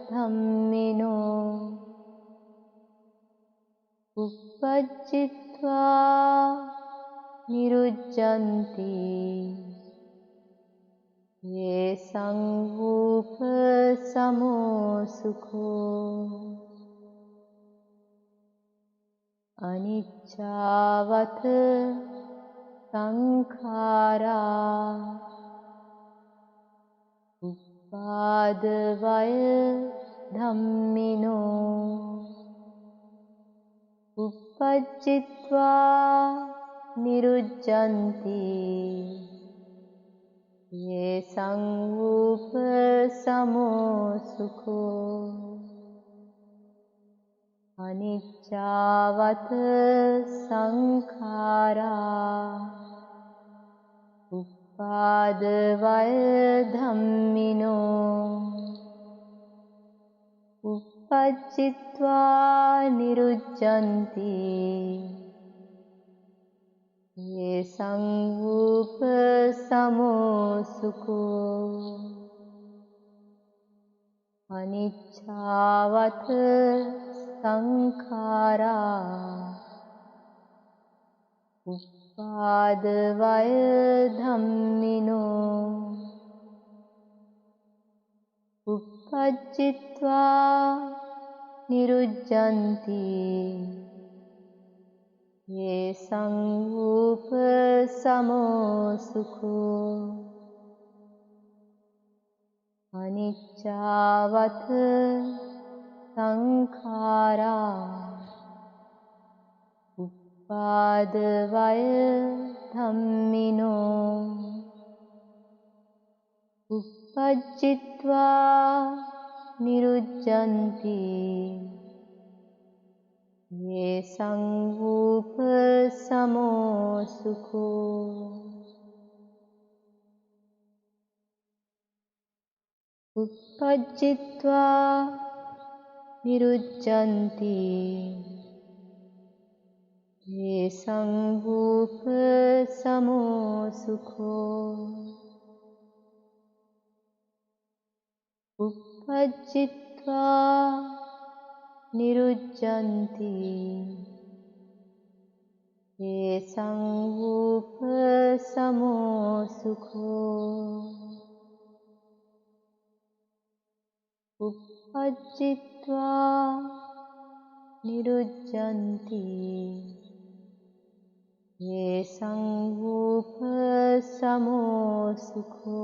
ධම්මිනෝ uppajjitva nirucchanti ye sanghupha samo sukho අනිච්ඡාවත සංඛාරා උපාද වය ධම්මිනෝ uppajjitva nirucchanti ye sangupa samo sukho aniccavat sankhara uppadavaya dhammino uppajjitva nirucchanti ye sangupa samo sukho අනිච්චාවත සංඛාරා උපාද වය ධම්මිනෝ uppajjitva nirucchanti ye sangupa samo sukho අනිච්චාවත සංඛාරා උපාද වය ධම්මිනෝ uppajjitva nirucchanti ye sangupa samo sukho uppajjitva nirucchanti ye sangupa samo sukho uppajjitva nirucchanti ye sangupa samo sukho uppajjitva nirucchanti ye sangupa samo sukho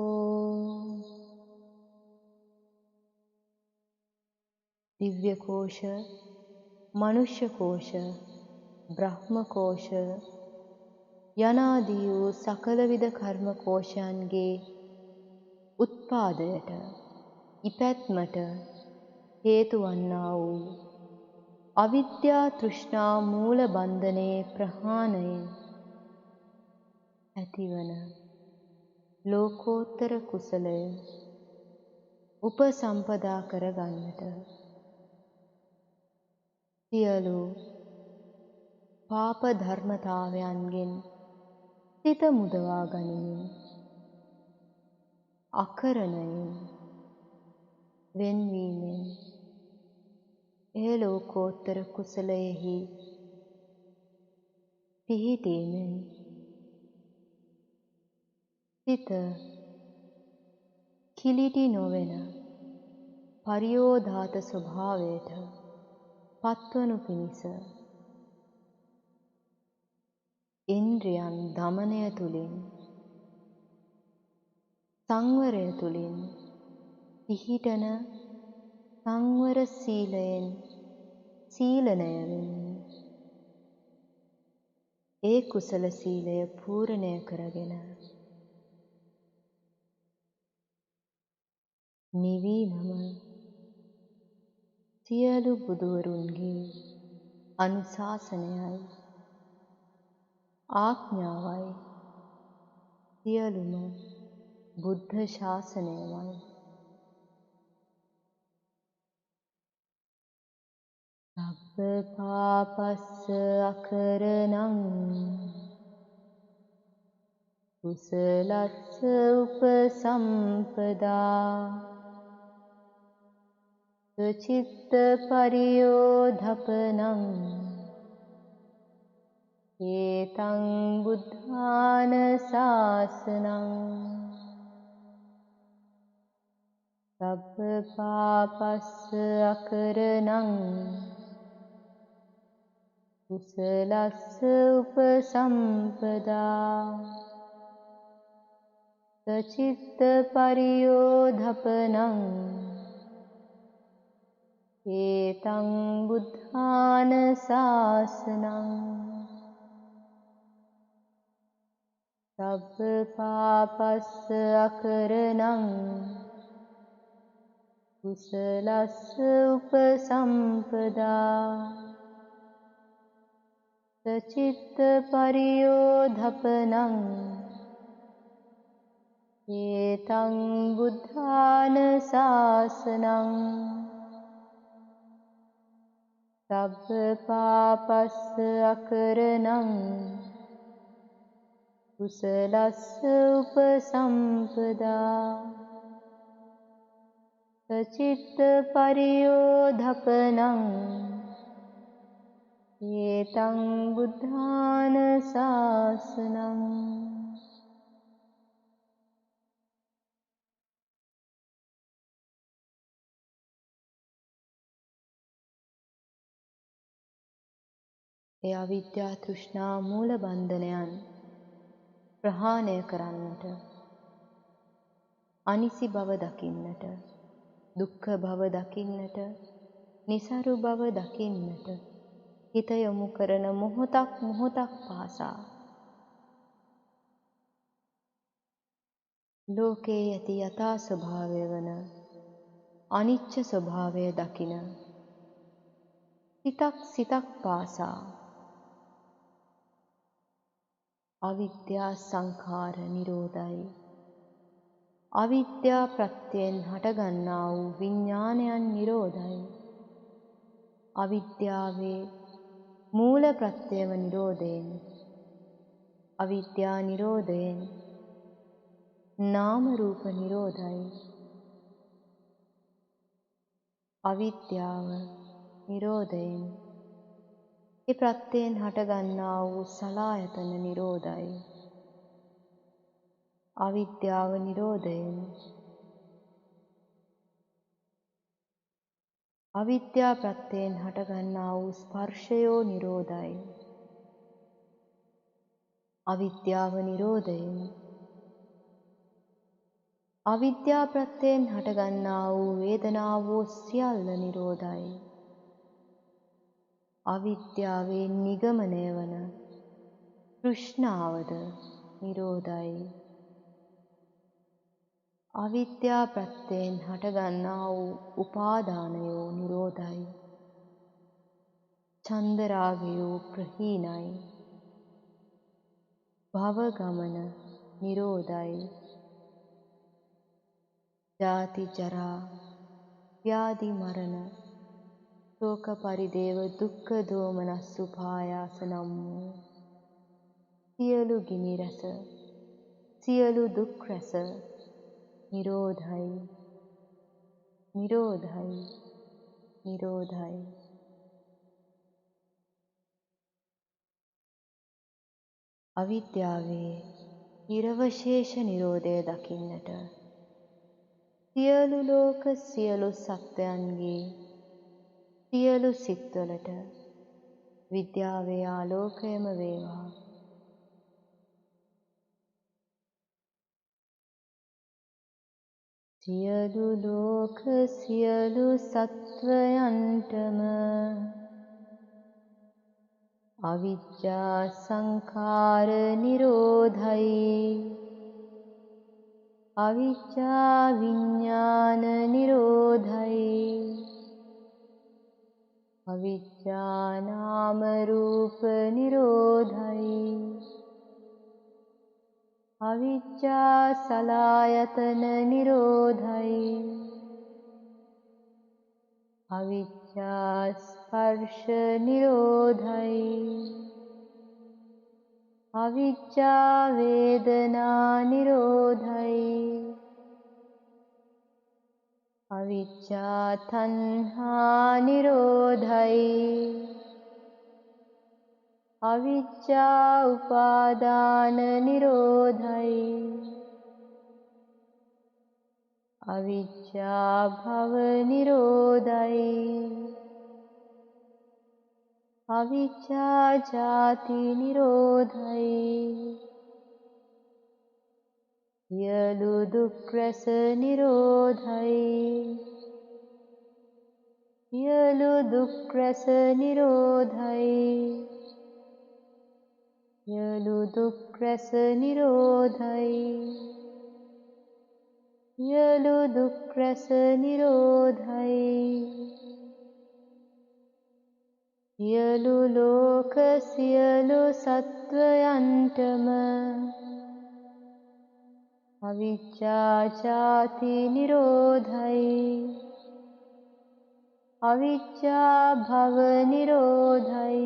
දිව්‍ය කෝෂ, මනුෂ්‍ය කෝෂ, බ්‍රහ්ම කෝෂ යනාදී වූ සකල විද කර්ම කෝෂයන්ගේ උත්පාදයට ඉපැත්මට හේතු වන්නා වූ අවිද්‍යා තෘෂ්ණා මූල බන්ධනයේ ප්‍රහාණයෙන් ඇතිවන ලෝකෝත්තර කුසලය උපසම්පදා කරගන්නට සියලු පාප ධර්මතාවයන්ගෙන් සිත මුදවා ගනිමින් අකරණයෙන් වෙන්වීමෙන් ඒ ලෝකෝත්තර කුසලයෙහි පිහිටීමෙන් සිත කිලිටි නොවන පරියෝධාත ස්වභාවයට පත්වනු පිණිස ඉන්ද්‍රියන් දමනය තුළින් සංවරය තුළින් පිහිටන සංවර සීලයෙන් සීලනය වෙමින් ඒ කුසල සීලය පූර්ණය කරගෙන නිවීමම සියලු බුදුවරුන්ගේ අනුශාසනයයි ආඥාවයි සියලුම බුද්ධ ශාසනයමයි සබ්බ පාපස්ස අකරණං කුසලස්ස උපසම්පදා සචිත්ත පරියෝධපනං ඒතං බුද්ධාන ශාසනං සබ්බ පාපස්ස අකරණං කුසලස්ස උපසම්පදා සචිත්ත පරියෝධපනං ඒතං බුද්ධාන ශාසනං සබ්බ පාපස්ස අකරණං කුසලස්ස උපසම්පදා සචිත්ත පරියෝධපනං ඒතං බුද්ධාන ශාසනං සබ්බ පාපස්ස අකරණං කුසලස්ස උපසම්පදා සචිත්ත පරියෝධපනං ඒතං බුද්ධාන ශාසනං. ඒ අවිද්‍යා තෘෂ්ණා මූල බන්ධනයන් ප්‍රහාණය කරන්නට, අනිසි බව දකින්නට, දුක්ඛ බව දකින්නට, නිසරු බව දකින්නට හිත යොමු කරන මොහොතක් මොහොතක් පාසා ලෝකයේ ඇති යථා ස්වභාවය වන අනිච්ච ස්වභාවය දකින සිතක් සිතක් පාසා අවිද්‍යා සංඛාර නිරෝධයි. අවිද්‍යා ප්‍රත්‍යයෙන් හටගන්නා වූ විඥානයන් නිරෝධයි. අවිද්‍යාවේ මූල ප්‍රත්‍යව නිරෝධයෙන්, අවිද්‍යා නිරෝධයෙන් නාම රූප නිරෝධයි. අවිද්‍යාව නිරෝධයෙන් ඒ ප්‍රත්‍යයෙන් හටගන්නා වූ සලආයතන නිරෝධයි. අවිද්‍යාව නිරෝධයෙන් අවිද්‍යා ප්‍රත්‍යයෙන් හටගන්නා වූ ස්පර්ශයෝ නිරෝධයි. අවිද්‍යාව නිරෝධයෙන් අවිද්‍යා ප්‍රත්‍යයෙන් හටගන්නා වූ වේදනාවෝ සියල්ල නිරෝධයි. අවිද්‍යාවේ නිගමනය වන තෘෂ්ණාවද නිරෝධයි. අවිද්‍යා ප්‍රත්‍යයෙන් හටගන්නා වූ උපාදානයෝ නිරෝධයි. චන්දරාගයෝ ප්‍රහීනයි. භව ගමන නිරෝධයි. ජාති ජරා ව්‍යාධි මරණ ශෝක පරිදේව දුක්ඛ දෝමනස් උපායාස නම් වූ සියලු ගිනි රැස, සියලු දුක් රැස නිරෝධයි. නිරෝධයි. නිරෝධයි. අවිද්‍යාවේ නිර්වශේෂ නිරෝධය දකින්නට සියලු ලෝක සියලු සත්වයන්ගේ සියලු සිත්වලට විද්‍යාවේ ආලෝකයම වේවා. සියලු ලෝක සියලු සත්වයන්ටම අවිජ්ජා සංඛාර නිරෝධයි. අවිජ්ජා විඥාන නිරෝධයි. අවිජ්ජා නාම රූප නිරෝධයි. අවිජ්ජා සලායතන නිරෝධයි. අවිජ්ජා ස්පර්ශ නිරෝධයි. අවිජ්ජා වේදනා නිරෝධයි. අවිජ්ජා තණ්හා නිරෝධයි. අවිජ්ජා උපාදාන නිරෝධයි. අවිජ්ජා භව නිරෝධයි. अविद्या जाति निरोधै सियलु दुख रस निरोधै सियलु दुख रस निरोधै सियलु दुख रस निरोधै सियलु दुख रस निरोधै सियलु लोक सियलु सत्वयंतम अविद्या जाति निरोधै अविद्या भव निरोधै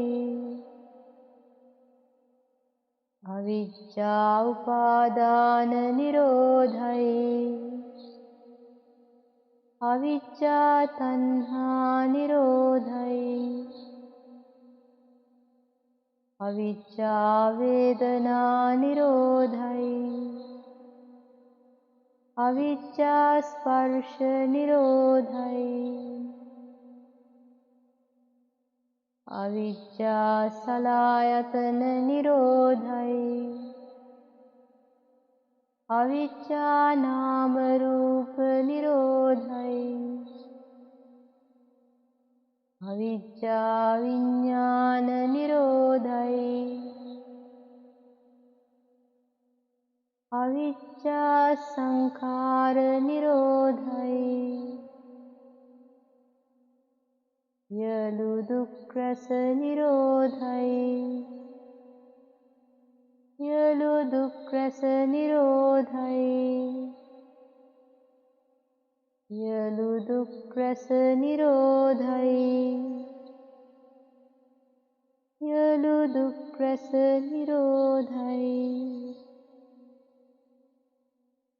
अविद्या उपादान निरोधै अविद्या तन्हा निरोधै अविद्या वेदना निरोधै अविद्या स्पर्श निरोधै अविद्या सलायतन निरोधै अविद्या नाम रूप निरोधै अविद्या विज्ञान निरोधै अविद्या संखार निरोधै सियलु दुख रस निरोधै सियलु दुख रस निरोधै सियलु दुख रस निरोधै सियलु दुख रस निरोधै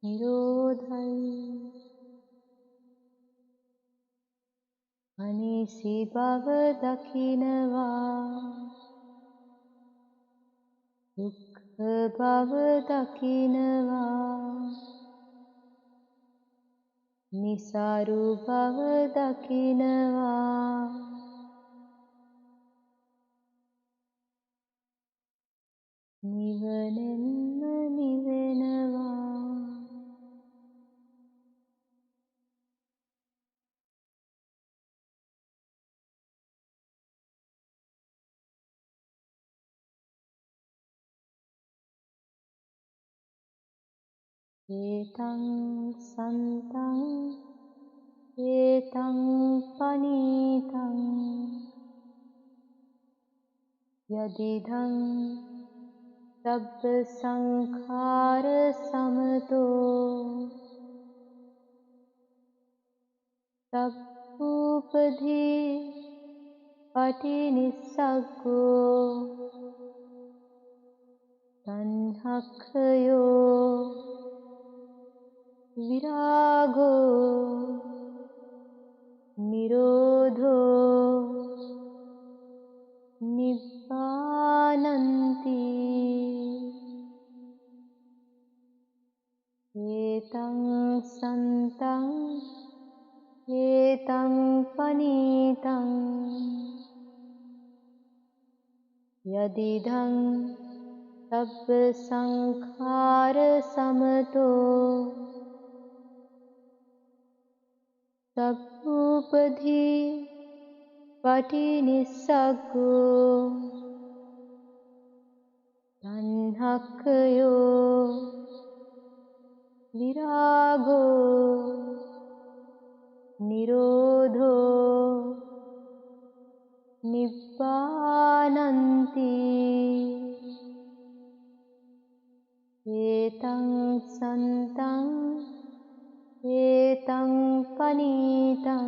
निरोधै अनिसि भव दकिनवा दुख भव दकिनवा निसारु भव दकिनवा निवनेन्म निवेनवा एतं सन्तं एतं पनीतं यदिदं सब्ब संखार समतो सब्बूपधि पटिनिस्सग्गो तन्हक्षयो विरागो निरोधो निब्बानन्ति एतं सन्तं एतं पनीतं यदिदं सब्ब संखार समतो सब्बूपधि पटिनिस्सग्गो तन्हक्षयो विरागो निरोधो निब्बानन्ति एतं सन्तं एतं पनीतं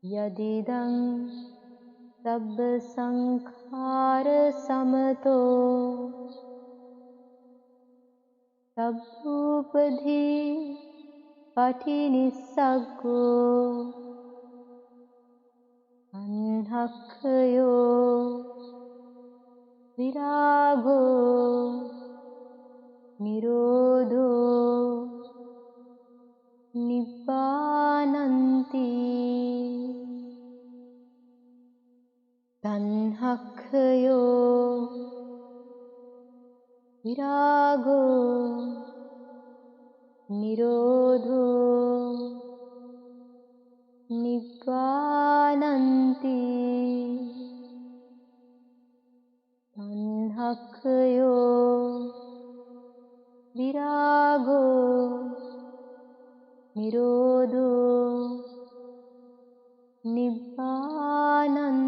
यदिदं सब्ब संखार समतो सब्बूपधि पटिनिस्सग्गो तन्हक्षयो विरागो निरोधो निब्बानन्ति විරාගෝ නිරෝධෝ නිබ්බානන්ති තණ්හක්ඛයෝ විරාගෝ නිරෝධෝ නිබ්බානන්ති.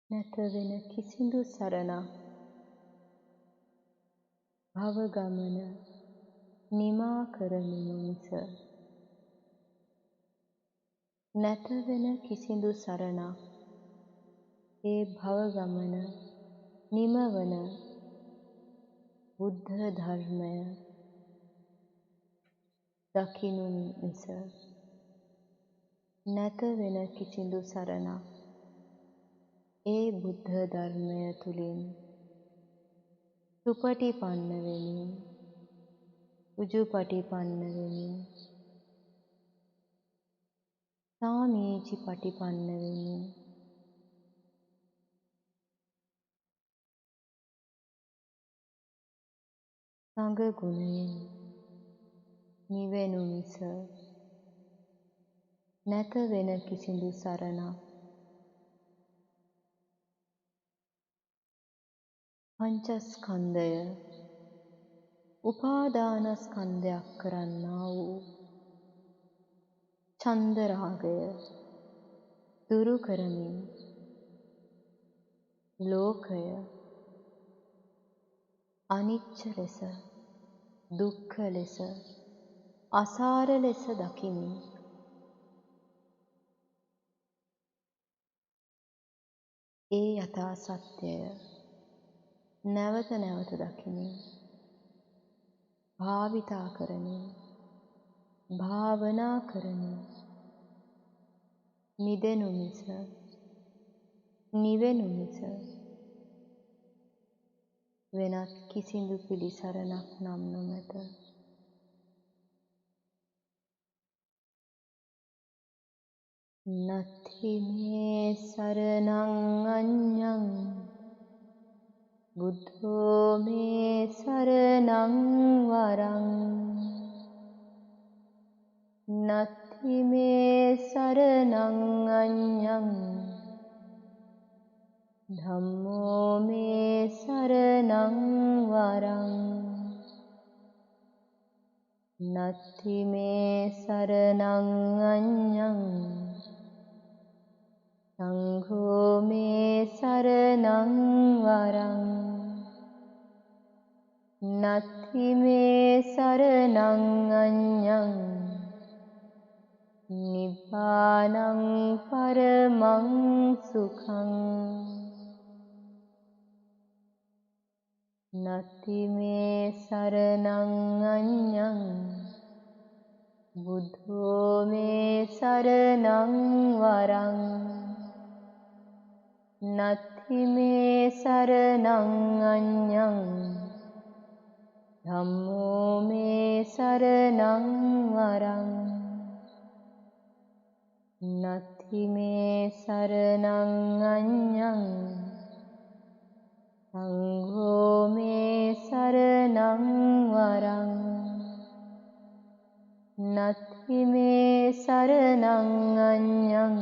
නැත වෙන කිසිදු සරණක් භව ගමන නිමා කරනුම මිස. නැත වෙන කිසිදු සරණක් ඒ භව ගමන නිමවන බුද්ධ ධර්මය දකිනු මිස. නැත වෙන කිසිදු සරණක් ඒ බුද්ධ ධර්මය තුලින් සුපටිපන්න වෙමින් උජුපටිපන්න වෙමින් සාමීචි පටිපන්න වෙමින් සංඝ ගුණයෙන් නිවෙනු මිස. නැත වෙන කිසිදු සරණක් පංචස්කන්ධය උපාදානස්කන්ධයක් කරන්නා වූ චන්දරාගය දුරු කරමින් ලෝකය අනිච්ච ලෙස දුක්ඛ ලෙස අසාර ලෙස දකිමින් ඒ යථා සත්‍යය නැවත නැවත දකිමින් භාවිතා කරමින් භාවනා කරමින් මිදෙනු මිස නිවෙනු මිස වෙනත් කිසිදු පිළිසරණක් නම් නොමැත. නත්ථි මේ සරණං අඤ්ඤං බුද්ධෝ මේ සරණං වරං නත්ථි මේ සරණං අඤ්ඤං ධම්මෝ මේ සරණං වරං නත්ථි මේ සරණං අඤ්ඤං සංඝෝ මේ සරණං වරං නත්ථි මේ සරණං අඤ්ඤං නිබ්බානං පරමං සුඛං නත්ථි මේ සරණං අඤ්ඤං බුද්ධෝ මේ සරණං වරං නත්ථි මේ සරණං අඤ්ඤං ධම්මෝ මේ සරණං වරං නත්ථි මේ සරණං අඤ්ඤං සංඝෝ මේ සරණං වරං නත්ථි මේ සරණං අඤ්ඤං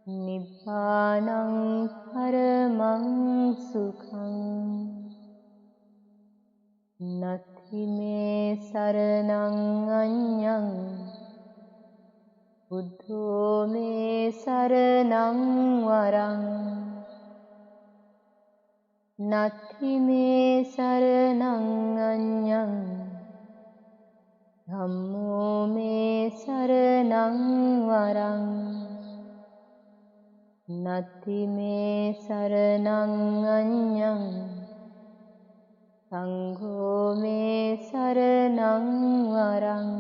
නිබ්බානං පරමං සුඛං නත්ථි මේ සරණං අඤ්ඤං බුද්ධෝ මේ සරණං වරං නත්ථි මේ සරණං අඤ්ඤං ධම්මෝ මේ සරණං වරං නත්ථි මේ සරණං අඤ්ඤං සංඝෝ මේ සරණං වරං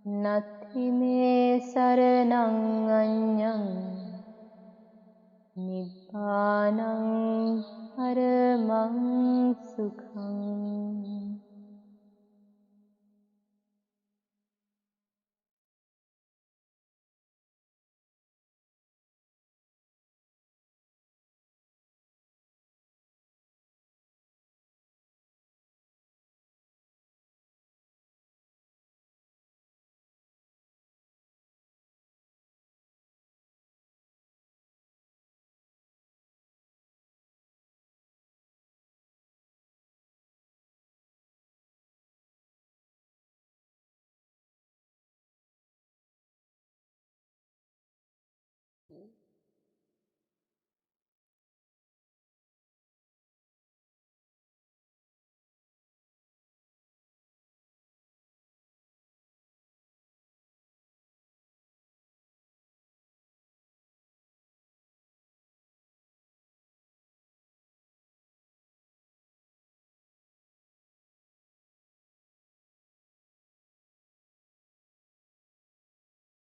නත්ථි මේ සරණං අඤ්ඤං නිබ්බානං පරමං සුඛං